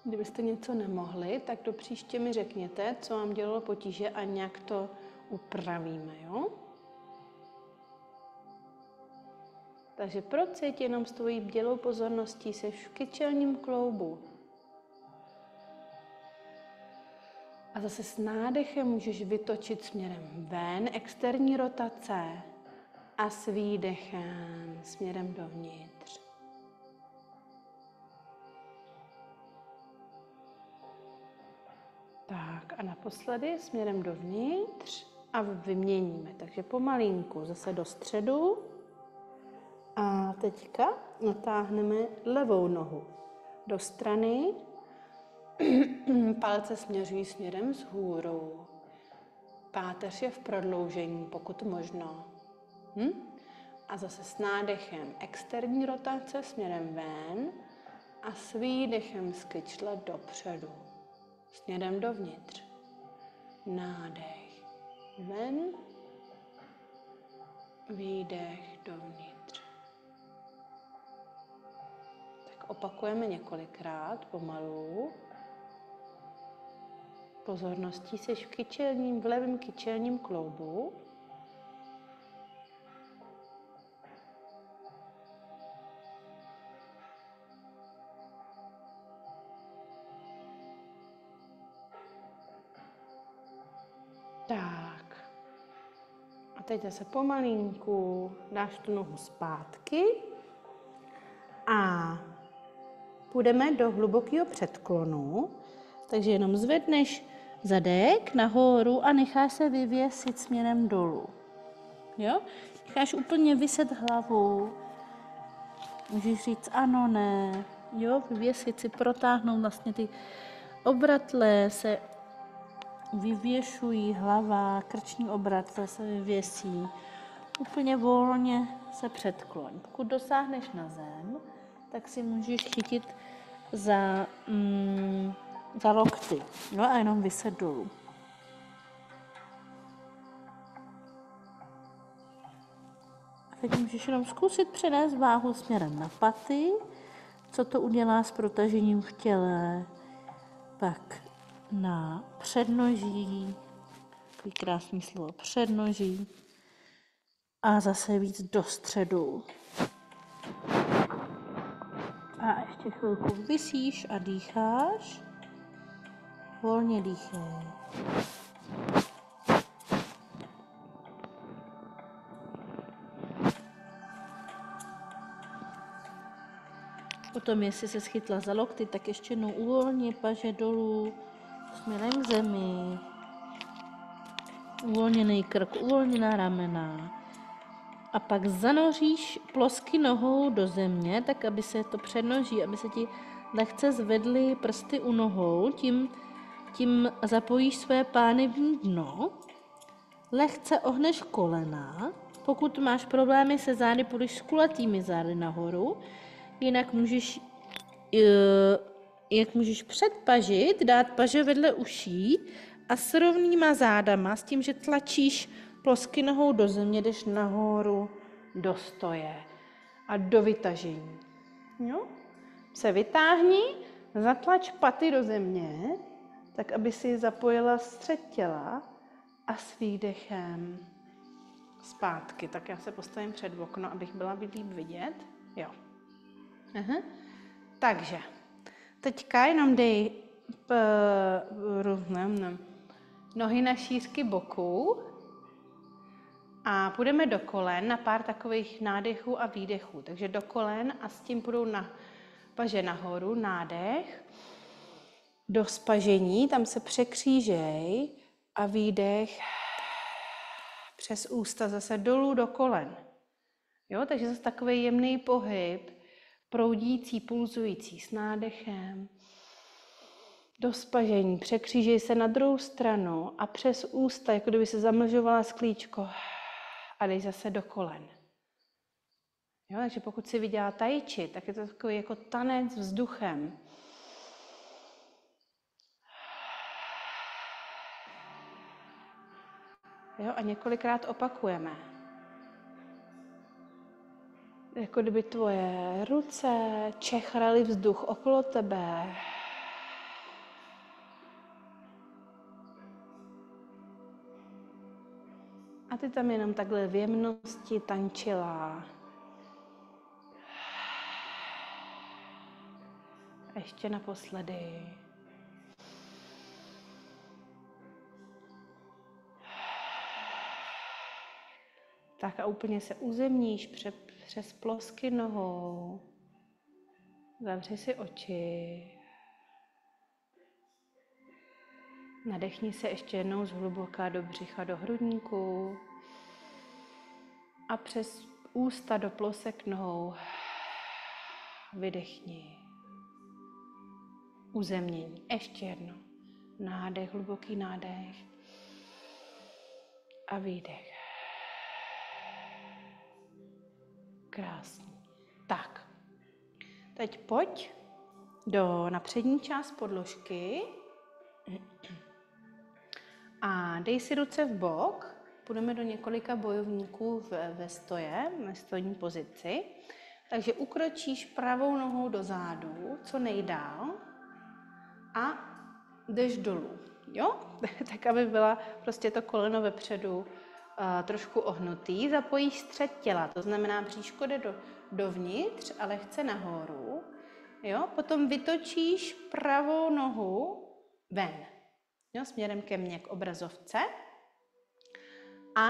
Kdybyste něco nemohli, tak do příště mi řekněte, co vám dělalo potíže a nějak to upravíme, jo? Takže procít jenom s tvojí bdělou pozorností se v kyčelním kloubu. A zase s nádechem můžeš vytočit směrem ven, externí rotace, a s výdechem směrem dovnitř. Tak a naposledy směrem dovnitř a vyměníme. Takže pomalinku zase do středu. A teďka natáhneme levou nohu do strany. Palce směřují směrem vzhůru. Páteř je v prodloužení, pokud možno. A zase s nádechem externí rotace směrem ven a s výdechem z kyčle dopředu. Směrem dovnitř. Nádech ven, výdech dovnitř. Tak opakujeme několikrát pomalu. Pozorností seš v levém kyčelním kloubu. Tak. A teď zase pomalinku dáš tu nohu zpátky a půjdeme do hlubokého předklonu. Takže jenom zvedneš zadek nahoru a necháš se vyvěsit směrem dolů. Jo? Necháš úplně vyset hlavu. Můžeš říct ano, ne. Jo? Vyvěsit si, protáhnout vlastně ty obratle se vyvěšují, hlava, krční obratle se vyvěsí. Úplně volně se předkloň. Pokud dosáhneš na zem, tak si můžeš chytit za lokty, no a jenom vyset dolů. A teď můžeš jenom zkusit přenést váhu směrem na paty, co to udělá s protažením v těle, pak na přednoží, takový krásný slovo, přednoží, a zase víc do středu. A ještě chvilku visíš a dýcháš. Volně dýchej. Potom, jestli se schytla za lokty, tak ještě jednou uvolni paže dolů, směrem k zemi. Uvolněný krk, uvolněná ramena. A pak zanoříš plosky nohou do země, tak aby se to přednoží, aby se ti lehce zvedly prsty u nohou, tím zapojíš své pánevní dno, lehce ohneš kolena, pokud máš problémy se zády, půjdeš s kulatými zády nahoru, jinak můžeš předpažit, dát paže vedle uší a s rovnýma zádama, s tím, že tlačíš plosky nohou do země, jdeš nahoru do stoje a do vytažení. Jo? Se vytáhni, zatlač paty do země, tak aby si zapojila střed těla a s výdechem zpátky. Tak já se postavím před okno, abych byla líp vidět. Jo. Aha. Takže teďka jenom dej nohy na šířky boků a půjdeme do kolen na pár takových nádechů a výdechů. Takže do kolen a s tím půjdou paže nahoru, nádech, do spažení, tam se překřížej a výdech přes ústa zase dolů do kolen. Jo, takže zase takový jemný pohyb, proudící, pulzující s nádechem, do spažení, překřížej se na druhou stranu a přes ústa, jako kdyby se zamlžovala sklíčko a dej zase do kolen. Jo, takže pokud si viděla tai chi, tak je to takový jako tanec vzduchem. Jo, a několikrát opakujeme. Jako kdyby tvoje ruce čechraly vzduch okolo tebe. A ty tam jenom takhle v jemnosti tančila. A ještě naposledy. Tak a úplně se uzemníš přes plosky nohou. Zavři si oči. Nadechni se ještě jednou zhluboka do břicha, do hrudníku. A přes ústa do plosek nohou vydechni. Uzemnění. Ještě jedno. Nádech, hluboký nádech. A výdech. Krásný. Tak. Teď pojď na přední část podložky. A dej si ruce v bok. Půjdeme do několika bojovníků ve stojní pozici. Takže ukročíš pravou nohou do zádu, co nejdál. A jdeš dolů. Jo? Tak, aby byla prostě to koleno vepředu trošku ohnutý. Zapojíš střed těla, to znamená bříško jde dovnitř a lehce nahoru. Jo? Potom vytočíš pravou nohu ven. Jo? Směrem ke mně, k obrazovce. A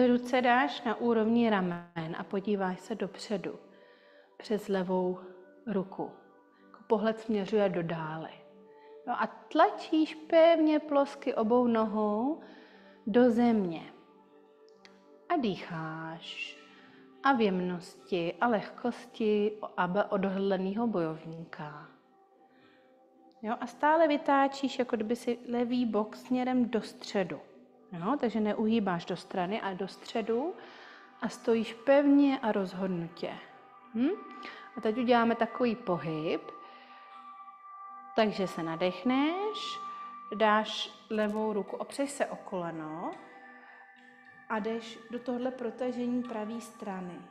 ruce dáš na úrovni ramen a podíváš se dopředu. Přes levou ruku. Pohled směřuje do dále. No a tlačíš pevně plosky obou nohou do země. A dýcháš. A v jemnosti a lehkosti odhodlaného bojovníka. Jo, a stále vytáčíš, jako kdyby si levý bok směrem do středu. Jo, takže neuhýbáš do strany, ale do středu a stojíš pevně a rozhodnutě. A teď uděláme takový pohyb. Takže se nadechneš, dáš levou ruku, opřeš se o koleno a jdeš do tohle protažení pravé strany.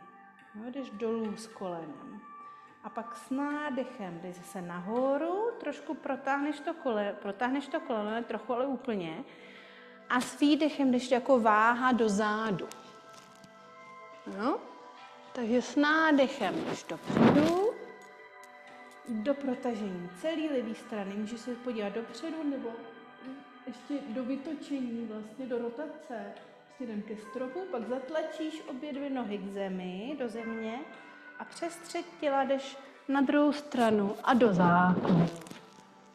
No, jdeš dolů s kolenem. A pak s nádechem jdeš zase nahoru, trošku protáhneš to koleno, trochu, ale úplně. A s výdechem jdeš jako váha do zádu. No? Takže s nádechem jdeš dopředu, do protažení celé levé strany. Můžeš se podívat dopředu nebo ještě do vytočení, vlastně do rotace. Směrem ke stropu, pak zatlačíš obě dvě nohy k zemi, do země a přes střed těla jdeš na druhou stranu a do základu.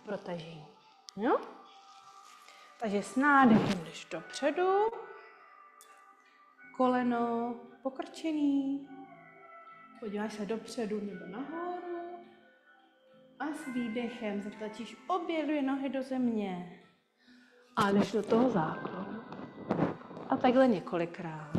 Protažení. Jo? Takže s nádechem jdeš dopředu, koleno pokrčený, podíváš se dopředu nebo nahoru a s výdechem zatlačíš obě dvě nohy do země a jdeš do toho základu. A takhle několikrát.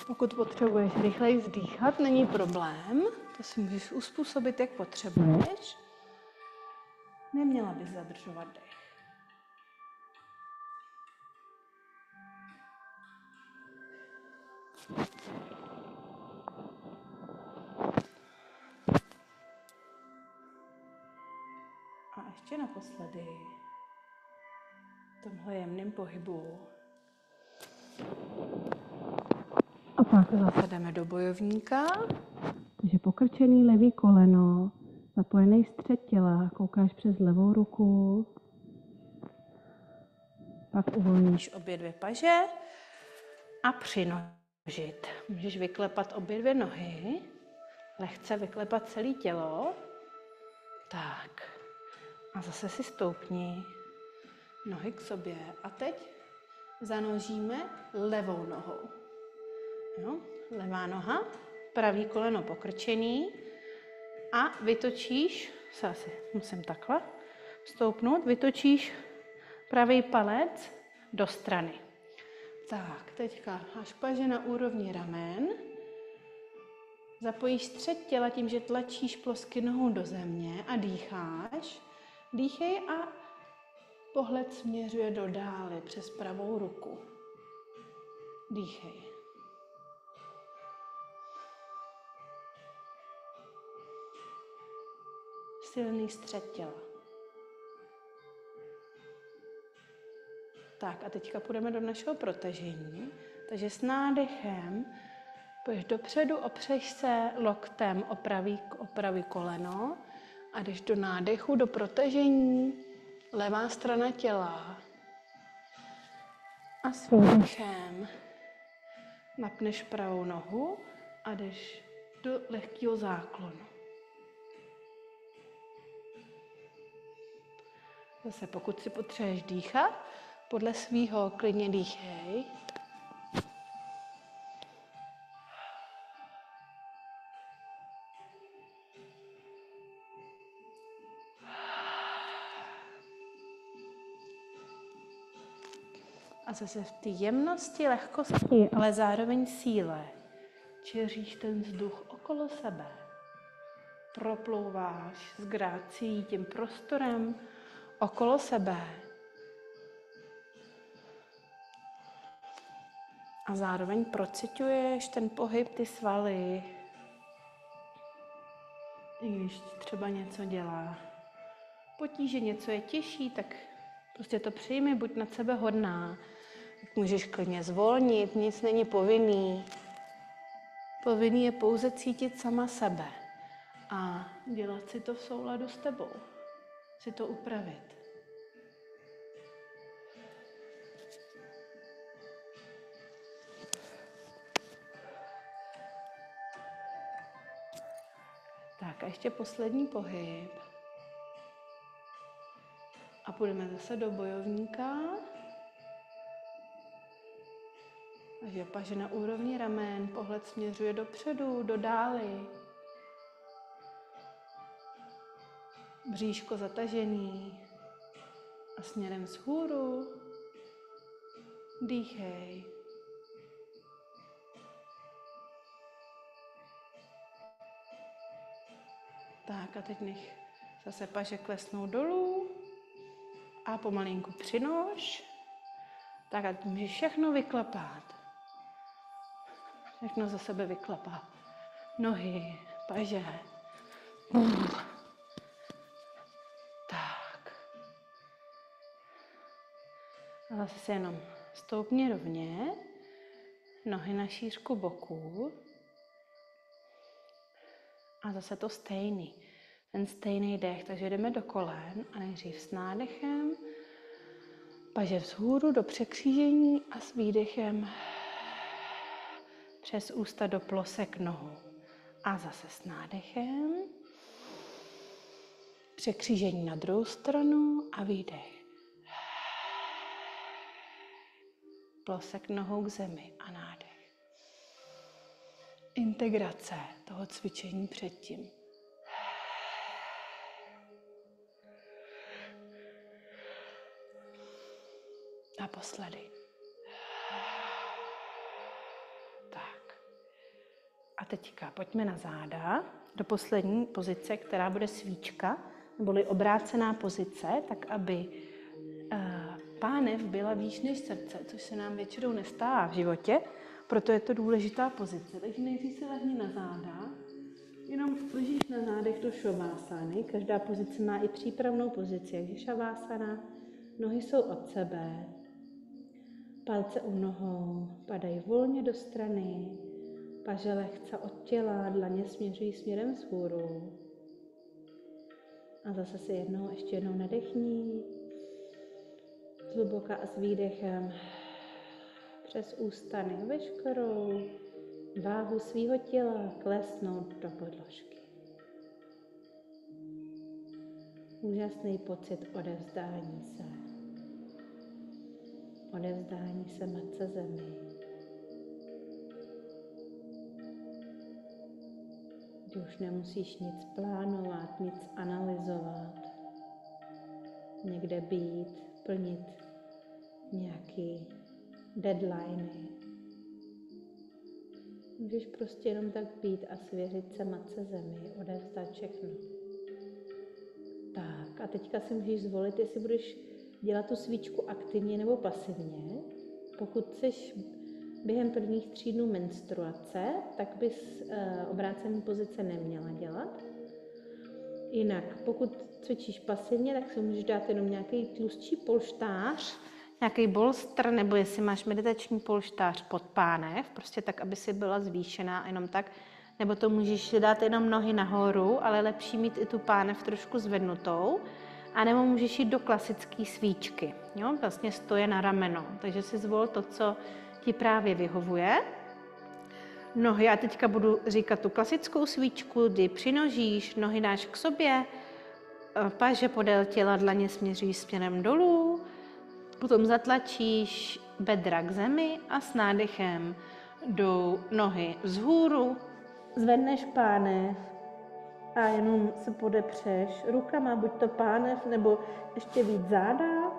Pokud potřebuješ rychleji vzdýchat, není problém. To si můžeš uspůsobit, jak potřebuješ. Neměla bys zadržovat dech. A ještě naposledy v tomhle jemném pohybu. A pak zase jdeme do bojovníka. Takže pokrčený levý koleno, zapojený střed těla, koukáš přes levou ruku. Pak uvolníš obě dvě paže a přinožit. Můžeš vyklepat obě dvě nohy, lehce vyklepat celé tělo. Tak. A zase si stoupni nohy k sobě. A teď zanožíme levou nohou. Jo? Levá noha, pravý koleno pokrčený a vytočíš, asi musím takhle stoupnout, vytočíš pravý palec do strany. Tak, teďka až paže na úrovni ramen. Zapojíš střed těla tím, že tlačíš plosky nohou do země a dýcháš. Dýchej a pohled směřuje do dály přes pravou ruku. Dýchej. Silný střed těla. Tak a teďka půjdeme do našeho protažení. Takže s nádechem půjdeš dopředu, opřeš se loktem o pravý koleno a jdeš do nádechu, do protažení, levá strana těla. A s výdechem napneš pravou nohu a jdeš do lehkého záklonu. Zase pokud si potřebuješ dýchat, podle svýho klidně dýchej. A zase v té jemnosti, lehkosti, ale zároveň síle čeříš ten vzduch okolo sebe. Proplouváš s grácií tím prostorem okolo sebe. A zároveň prociťuješ ten pohyb, ty svaly. I když třeba něco dělá potíže, něco je těžší, tak prostě to přijmi, buď nad sebe hodná. Můžeš klidně zvolnit, nic není povinný. Povinný je pouze cítit sama sebe a dělat si to v souladu s tebou. Si to upravit. Tak a ještě poslední pohyb. A půjdeme zase do bojovníka. Takže paže na úrovni ramen, pohled směřuje dopředu, do dály. Bříško zatažený a směrem vzhůru. Dýchej. Tak a teď nech zase paže klesnou dolů a pomalinku přinož. Tak a můžeš všechno vyklepat. Všechno za sebe vyklepat. Nohy, paže. Tak. A zase si jenom stoupni rovně. Nohy na šířku boků. A zase to stejný. Ten stejný dech, takže jdeme do kolen a nejdřív s nádechem. Paže vzhůru do překřížení a s výdechem přes ústa do plosek nohou. A zase s nádechem. Překřížení na druhou stranu a výdech. Plosek nohou k zemi a nádech. Integrace toho cvičení předtím. Naposledy. Tak. A teďka pojďme na záda, do poslední pozice, která bude svíčka, neboli obrácená pozice, tak aby pánev byla výš než srdce, což se nám většinou nestává v životě, proto je to důležitá pozice. Takže nejdřív se lehni na záda, jenom ležíš na zádech do šavásány. Každá pozice má i přípravnou pozici, takže šavásana, nohy jsou od sebe, palce u nohou padají volně do strany, paže lehce od těla, dlaně směřují směrem vzhůru. A zase si ještě jednou nadechni, zhluboka a s výdechem přes ústa nech veškerou váhu svého těla klesnout do podložky. Úžasný pocit odevzdání se. Odevzdání se Matce Zemi. Kdy už nemusíš nic plánovat, nic analyzovat, někde být, plnit nějaký deadliny. Můžeš prostě jenom tak být a svěřit se Matce Zemi, odevzdat všechno. Tak a teďka si můžeš zvolit, jestli budeš dělat tu svíčku aktivně nebo pasivně. Pokud jsi během prvních 3 dnů menstruace, tak bys obrácený pozice neměla dělat. Jinak, pokud cvičíš pasivně, tak si můžeš dát jenom nějaký tlustší polštář, nějaký bolstr, nebo jestli máš meditační polštář pod pánev, prostě tak, aby si byla zvýšená jenom tak, nebo to můžeš dát jenom nohy nahoru, ale lepší mít i tu pánev trošku zvednutou, a nebo můžeš jít do klasické svíčky, jo? Vlastně stoje na rameno, takže si zvol to, co ti právě vyhovuje. Nohy, já teďka budu říkat tu klasickou svíčku, kdy přinožíš, nohy dáš k sobě, paže podél těla, dlaně směřují směrem dolů, potom zatlačíš bedra k zemi a s nádechem jdou nohy vzhůru, zvedneš pánev a jenom se podepřeš rukama, buď to pánev, nebo ještě víc záda.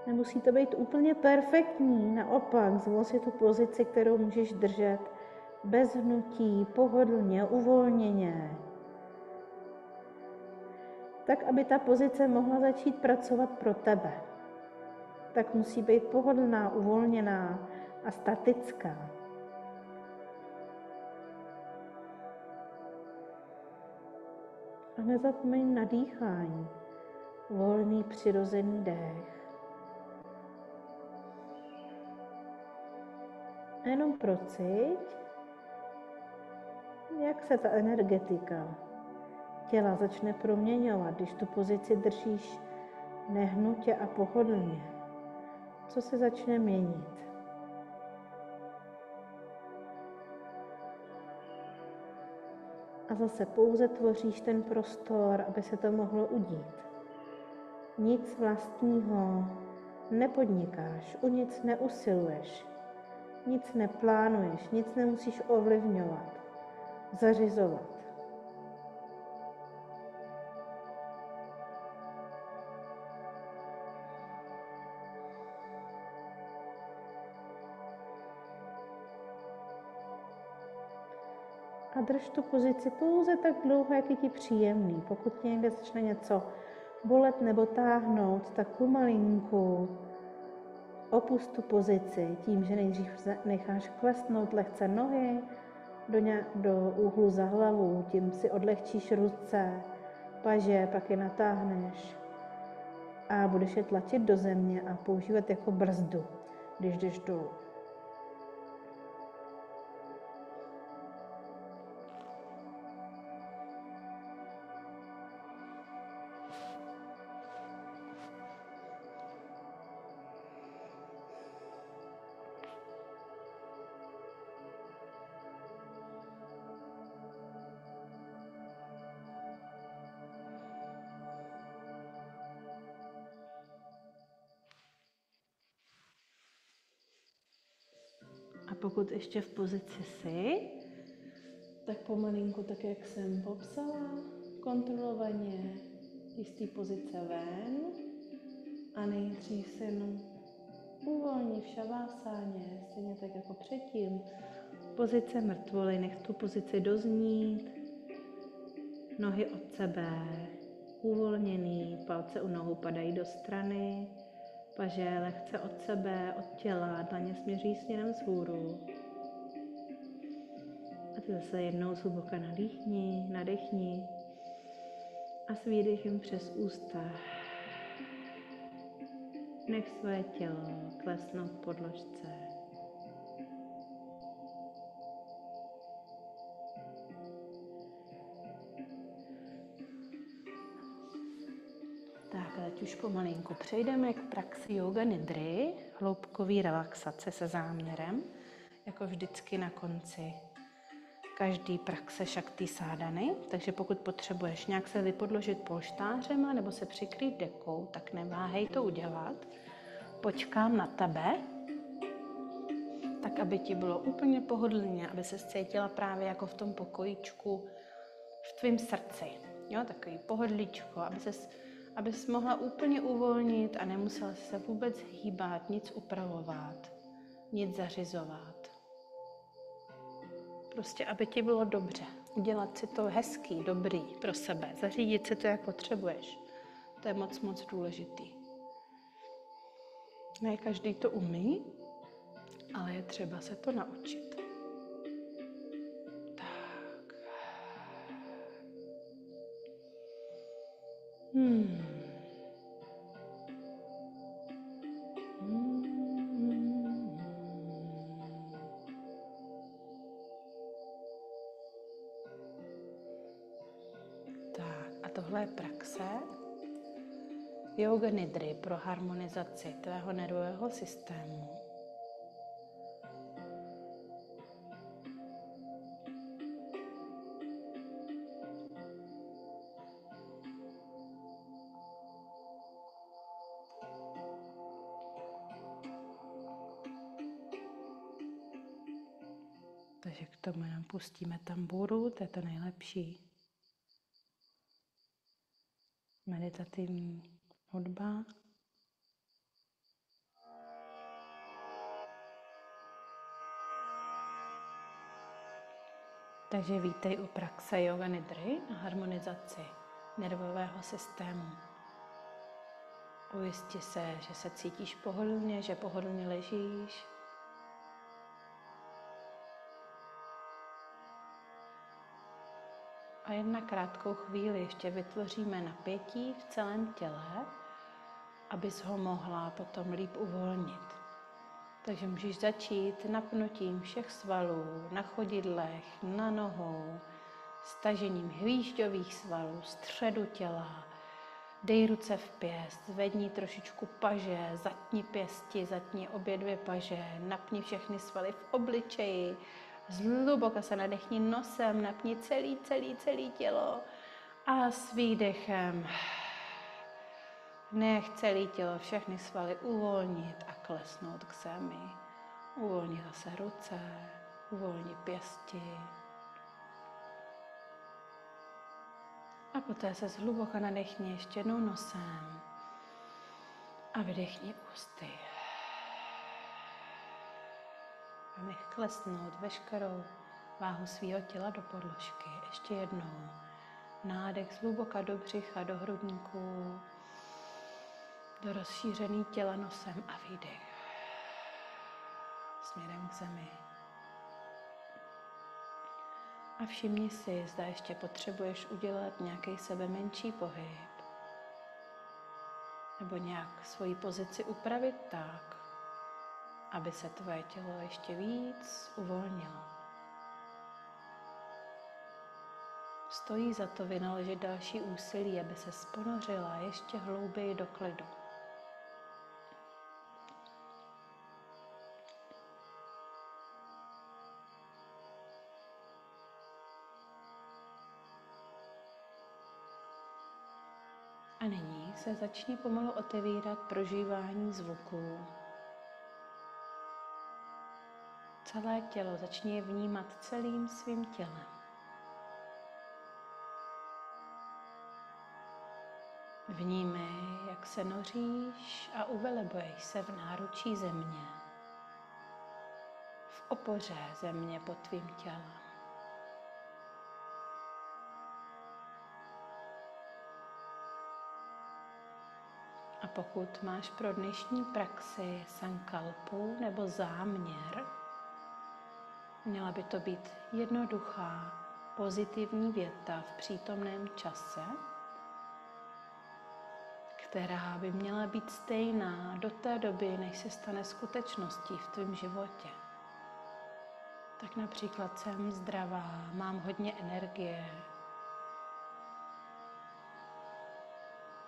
Nemusí to být úplně perfektní, naopak, zvol si tu pozici, kterou můžeš držet bez hnutí, pohodlně, uvolněně. Tak, aby ta pozice mohla začít pracovat pro tebe, tak musí být pohodlná, uvolněná a statická. A nezapomeň na dýchání, volný, přirozený dech. A jenom procíť, jak se ta energetika těla začne proměňovat, když tu pozici držíš nehnutě a pohodlně. Co se začne měnit? A zase pouze tvoříš ten prostor, aby se to mohlo udít. Nic vlastního nepodnikáš, o nic neusiluješ, nic neplánuješ, nic nemusíš ovlivňovat, zařizovat. A drž tu pozici pouze tak dlouho, jak je ti příjemný. Pokud tě někde začne něco bolet nebo táhnout, tak pomalinku opust tu pozici tím, že nejdřív necháš klesnout lehce nohy do úhlu za hlavu, tím si odlehčíš ruce, paže, pak je natáhneš a budeš je tlačit do země a používat jako brzdu, když jdeš dolů. A pokud ještě v pozici jsi, tak pomalinku, tak jak jsem popsala, kontrolovaně z té pozice ven a nejdřív se jenom uvolni v šavásáně, stejně tak jako předtím. Pozice mrtvoly, nech tu pozici doznít, nohy od sebe, uvolněný, palce u nohou padají do strany, paže lehce od sebe, od těla, dlaně směří směrem vzhůru. A ty zase jednou zhluboka nadechni a s výdechem přes ústa nech svoje tělo klesnout k podložce. Tak teď už pomalinku přejdeme k praxi Yoga Nidry, hloubkový relaxace se záměrem, jako vždycky na konci každý praxe Shakti Sadhany. Takže pokud potřebuješ nějak se vypodložit polštářema nebo se přikrýt dekou, tak neváhej to udělat. Počkám na tebe, tak aby ti bylo úplně pohodlně, aby se cítila právě jako v tom pokojíčku v tvém srdci. Jo, takový pohodlíčko, abys mohla úplně uvolnit a nemusela se vůbec hýbat, nic upravovat, nic zařizovat. Prostě, aby ti bylo dobře. Udělat si to hezký, dobrý pro sebe. Zařídit si to, jak potřebuješ. To je moc, moc důležitý. Ne každý to umí, ale je třeba se to naučit. Tak. Tak, a tohle je praxe Yoga Nidry pro harmonizaci tvého nervového systému. Takže k tomu jenom pustíme tamburu, to je to nejlepší. Meditativní hudba. Takže vítej u praxe Yoga Nidry na harmonizaci nervového systému. Ujisti se, že se cítíš pohodlně, že pohodlně ležíš. A jen na krátkou chvíli ještě vytvoříme napětí v celém těle, abys ho mohla potom líp uvolnit. Takže můžeš začít napnutím všech svalů, na chodidlech, na nohou, stažením hvížďových svalů, středu těla. Dej ruce v pěst, zvedni trošičku paže, zatni pěsti, zatni obě dvě paže, napni všechny svaly v obličeji, zhluboka se nadechni nosem, napni celý tělo a s výdechem nech celé tělo, všechny svaly uvolnit a klesnout k zemi. Uvolni zase ruce, uvolni pěsti. A poté se zhluboka nadechni ještě jednou nosem a vydechni ústy. A nech klesnout veškerou váhu svého těla do podložky. Ještě jednou. Nádech zhluboka do břicha, do hrudníku, do rozšířený těla nosem a výdech směrem k zemi. A všimni si, zda ještě potřebuješ udělat nějaký sebe menší pohyb nebo nějak svoji pozici upravit tak, aby se tvoje tělo ještě víc uvolnilo. Stojí za to vynaložit další úsilí, aby se ponořila ještě hlouběji do klidu. A nyní se začni pomalu otevírat prožívání zvuků. Celé tělo začni vnímat celým svým tělem. Vnímej, jak se noříš a uvelebuješ se v náručí země, v opoře země pod tvým tělem. A pokud máš pro dnešní praxi sankalpu nebo záměr, měla by to být jednoduchá, pozitivní věta v přítomném čase, která by měla být stejná do té doby, než se stane skutečností v tvém životě. Tak například jsem zdravá, mám hodně energie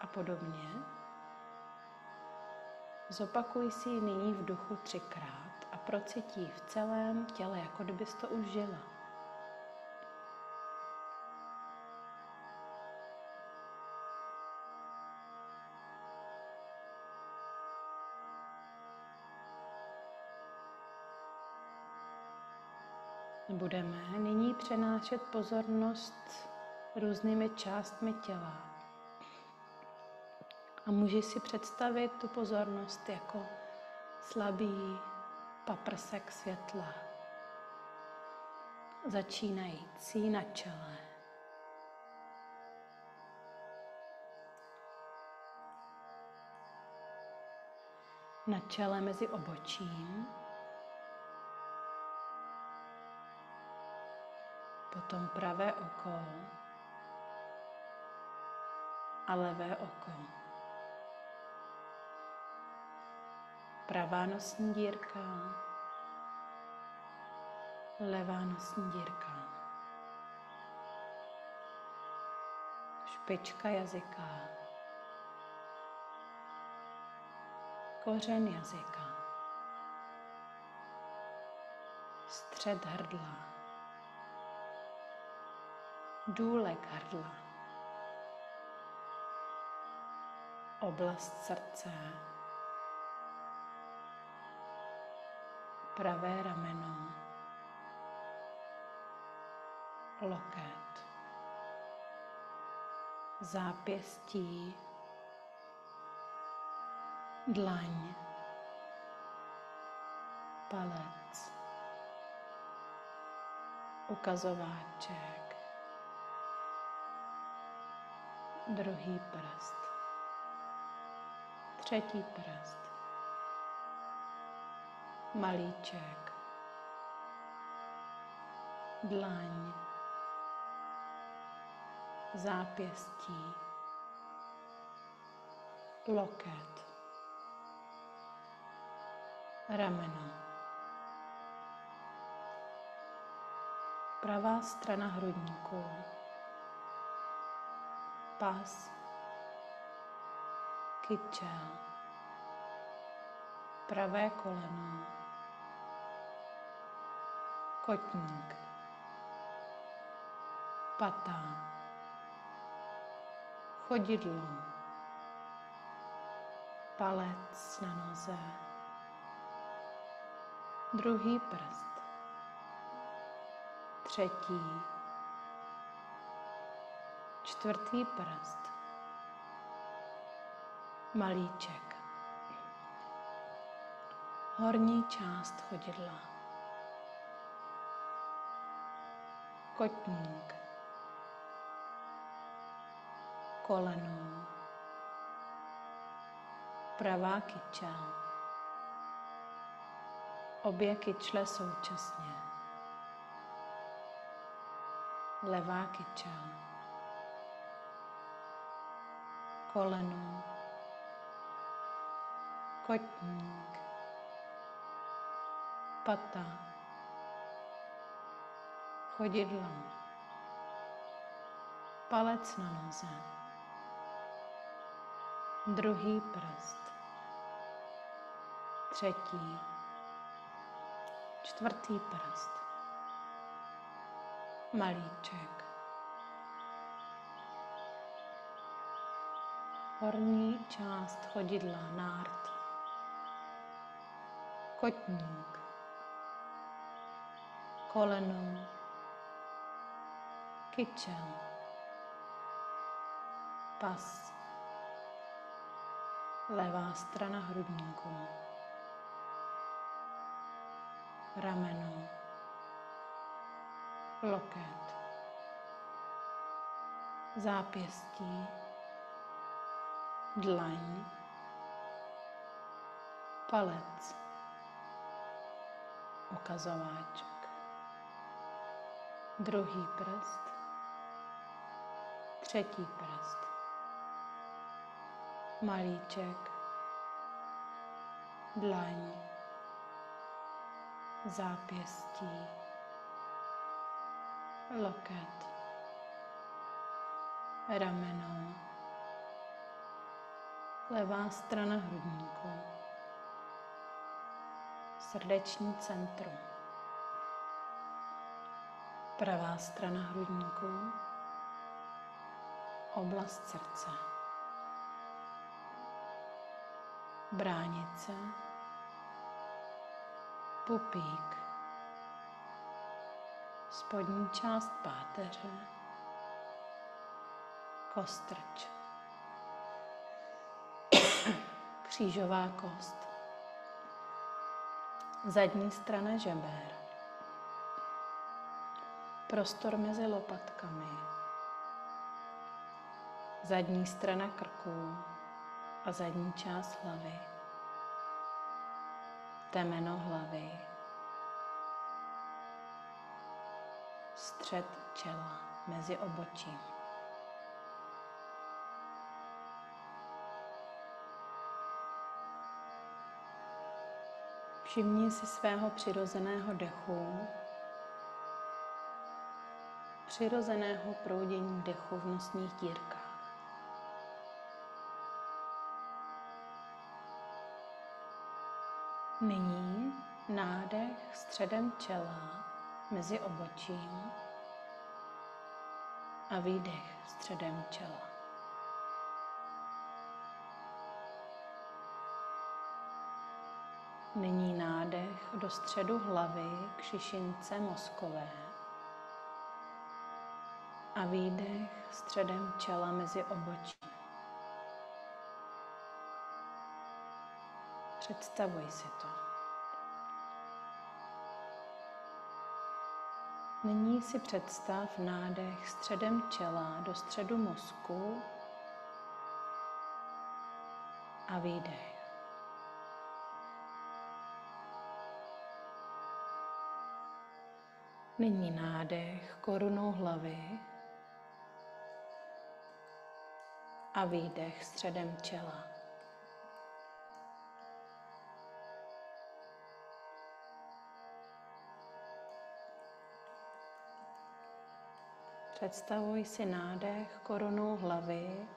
a podobně. Zopakuj si ji nyní v duchu 3krát a procítí v celém těle, jako kdybys to už žila. Budeme nyní přenášet pozornost různými částmi těla. A můžeš si představit tu pozornost jako slabý paprsek světla, začínající na čele. Na čele mezi obočím, potom pravé oko a levé oko. Pravá nosní dírka, levá nosní dírka. Špička jazyka, kořen jazyka, střed hrdla, důlek hrdla, oblast srdce, pravé rameno, loket, zápěstí, dlaň, palec, ukazováček, druhý prst, třetí prst, malíček, dlaň, zápěstí, loket, rameno. Pravá strana hrudníku, pas, kyčel, pravé koleno, kotník, pata, chodidlo, palec na noze, druhý prst, třetí, čtvrtý prst, malíček, horní část chodidla, kotník, koleno, pravá kyčel, obě kyčle současně, levá kyčel, koleno, kotník, pata, chodidlo, palec na noze, druhý prst, třetí, čtvrtý prst, malíček, horní část chodidla, nárt, kotník, koleno, kyčel, pas, levá strana hrudníku, rameno, loket, zápěstí, dlaň, palec, ukazováček, druhý prst, třetí prst, malíček, dlaň, zápěstí, loket, rameno, levá strana hrudníku, srdeční centrum, pravá strana hrudníku, oblast srdce, bránice, pupík, spodní část páteře, kostrč, křížová kost, zadní strana žeber, prostor mezi lopatkami, zadní strana krku a zadní část hlavy, temeno hlavy, střed čela mezi obočím. Všimni si svého přirozeného dechu, přirozeného proudění dechu v nosních dírkách. Nyní nádech středem čela mezi obočím a výdech středem čela. Nyní nádech do středu hlavy k šišince mozkové a výdech středem čela mezi obočím. Představuj si to. Nyní si představ nádech středem čela do středu mozku a výdech. Nyní nádech korunou hlavy a výdech středem čela. Představuj si nádech korunou hlavy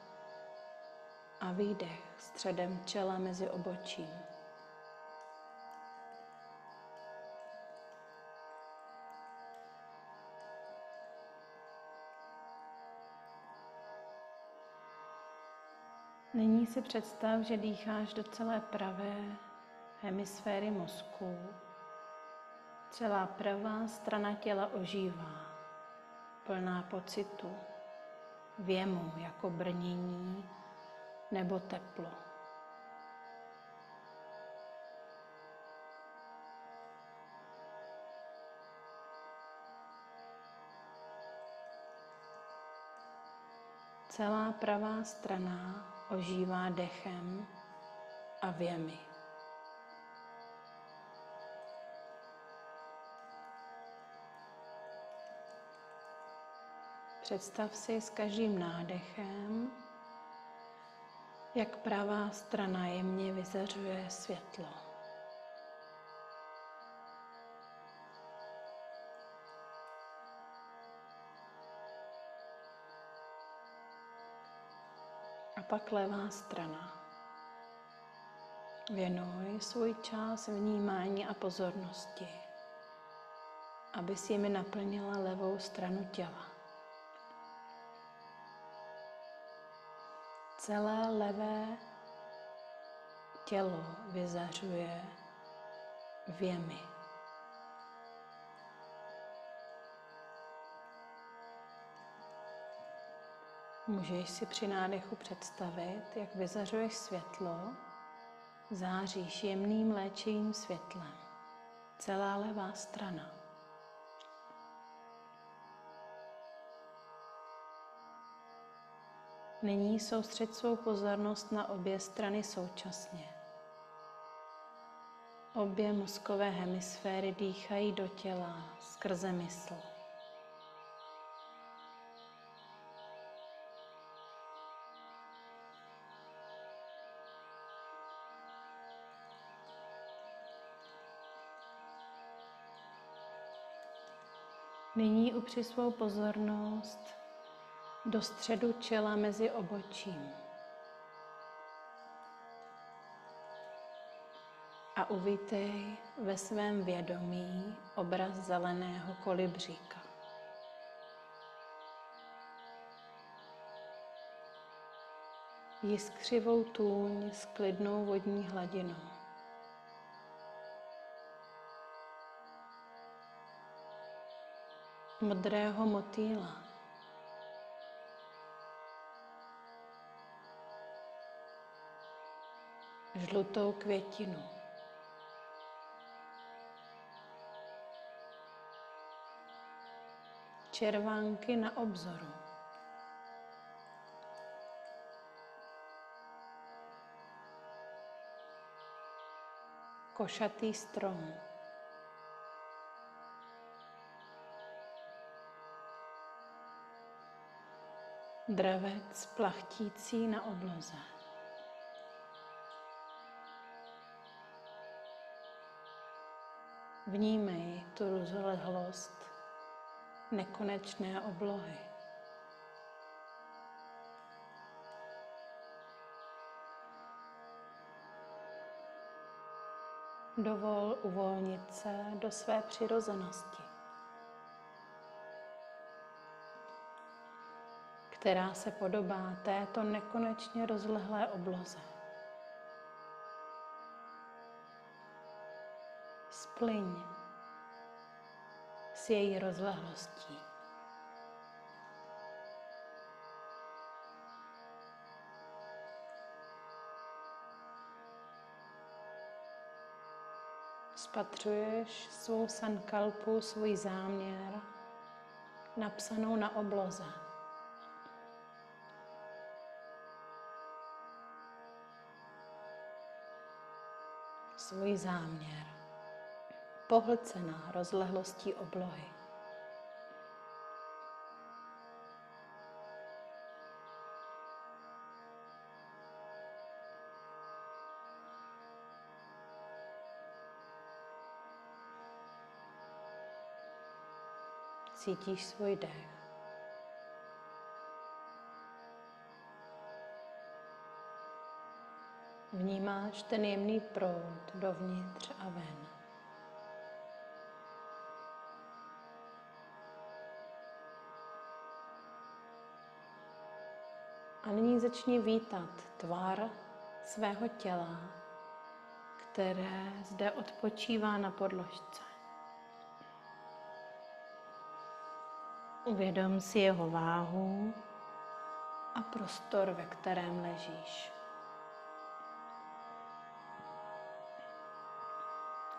a výdech středem čela mezi obočím. Nyní si představ, že dýcháš do celé pravé hemisféry mozku. Celá pravá strana těla ožívá, plná pocitu, věmu jako brnění nebo teplo. Celá pravá strana ožívá dechem a věmi. Představ si s každým nádechem, jak pravá strana jemně vyzařuje světlo. A pak levá strana. Věnuj svůj čas vnímání a pozornosti, aby si jimi naplnila levou stranu těla. Celé levé tělo vyzařuje věmy. Můžeš si při nádechu představit, jak vyzařuješ světlo, záříš jemným léčivým světlem. Celá levá strana. Nyní soustřeď svou pozornost na obě strany současně. Obě mozkové hemisféry dýchají do těla skrze mysl. Nyní upři svou pozornost do středu čela mezi obočím. a uvítej ve svém vědomí obraz zeleného kolibříka. Jiskřivou tůň s klidnou vodní hladinou. Modrého motýla. Žlutou květinu. Červánky na obzoru. Košatý strom. Dravec plachtící na obloze. Vnímej tu rozlehlost nekonečné oblohy. Dovol uvolnit se do své přirozenosti, která se podobá této nekonečně rozlehlé obloze. Splyň s její rozlehlostí. Spatřuješ svou sankalpu, svůj záměr, napsanou na obloze. Svůj záměr, pohlcená rozlehlostí oblohy. Cítíš svůj dech. Vnímáš ten jemný proud dovnitř a ven. A nyní začni vítat tvar svého těla, které zde odpočívá na podložce. Uvědom si jeho váhu a prostor, ve kterém ležíš.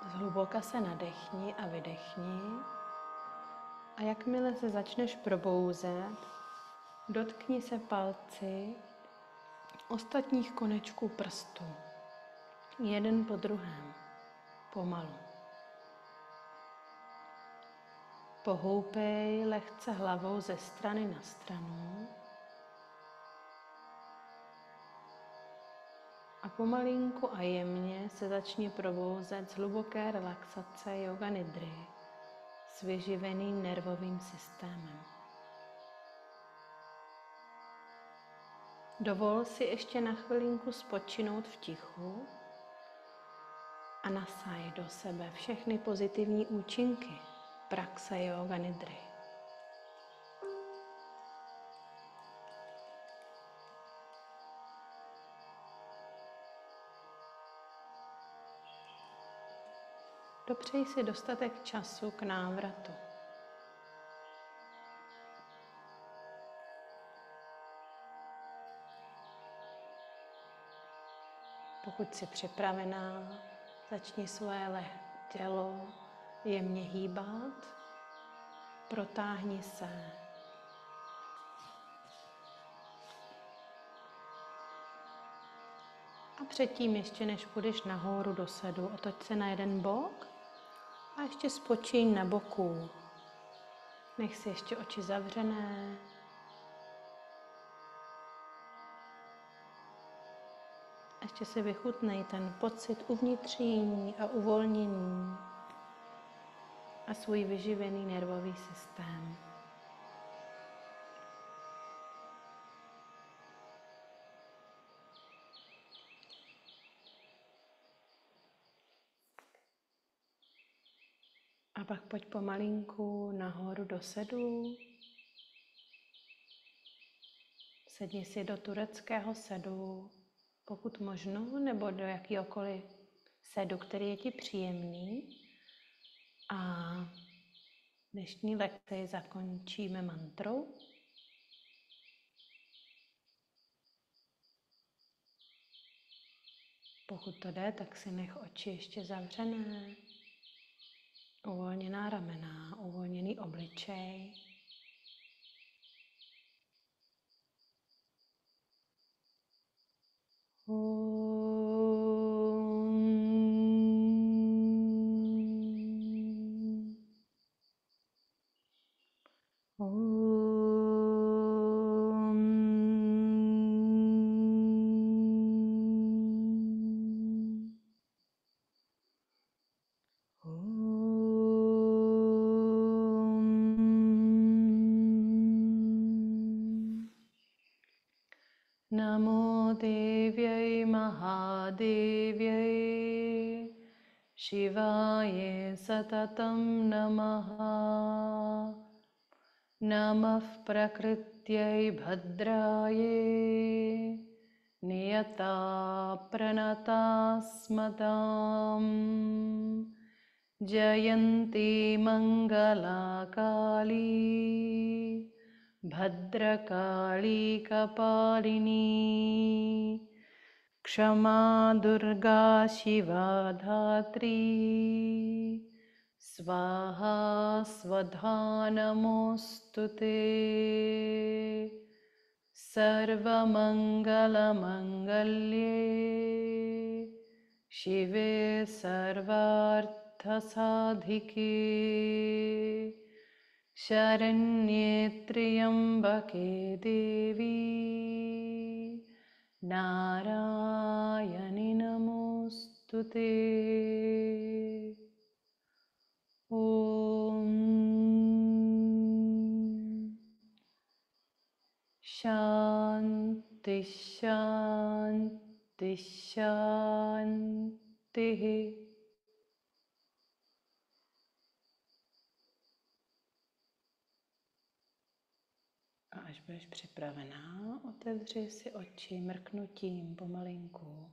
Zhluboka se nadechni a vydechni a jakmile se začneš probouzet, dotkni se palci ostatních konečků prstů, jeden po druhém, pomalu. Pohoupej lehce hlavou ze strany na stranu a pomalinku a jemně se začni probouzet z hluboké relaxace yoga nidry s vyživeným nervovým systémem. Dovol si ještě na chvilinku spočinout v tichu a nasaj do sebe všechny pozitivní účinky praxe yoga nidry. Dopřej si dostatek času k návratu. Pokud jsi připravená, začni svoje tělo jemně hýbat, protáhni se. A předtím, ještě než půjdeš nahoru do sedu, otoč se na jeden bok a ještě spočiň na boku. Nech si ještě oči zavřené. Ještě si vychutnej ten pocit uvnitřnění a uvolnění a svůj vyživený nervový systém. A pak pojď pomalinku nahoru do sedu. Sedni si do tureckého sedu, pokud možno, nebo do jakýhokoliv sedu, který je ti příjemný. A dnešní lekci zakončíme mantrou. Pokud to jde, tak si nech oči ještě zavřené. Uvolněná ramena, uvolněný obličej. Namo Devyai Mahadevyai Shivaye Satatam Namaha Namav Prakrityai Bhadraye Niyata Pranatasmadam Jayanti Mangala Kali Bhadrakali Kapalini Kshama Durga Shiva Dhatri Svaha Svadha Namostute Sarva Mangala Mangalye Shive Sarvartha Sadhike Sharanye Triyambake Devi Narayani Namostute. Om Shanti Shanti Shanti. A až budeš připravená, otevři si oči mrknutím pomalinku.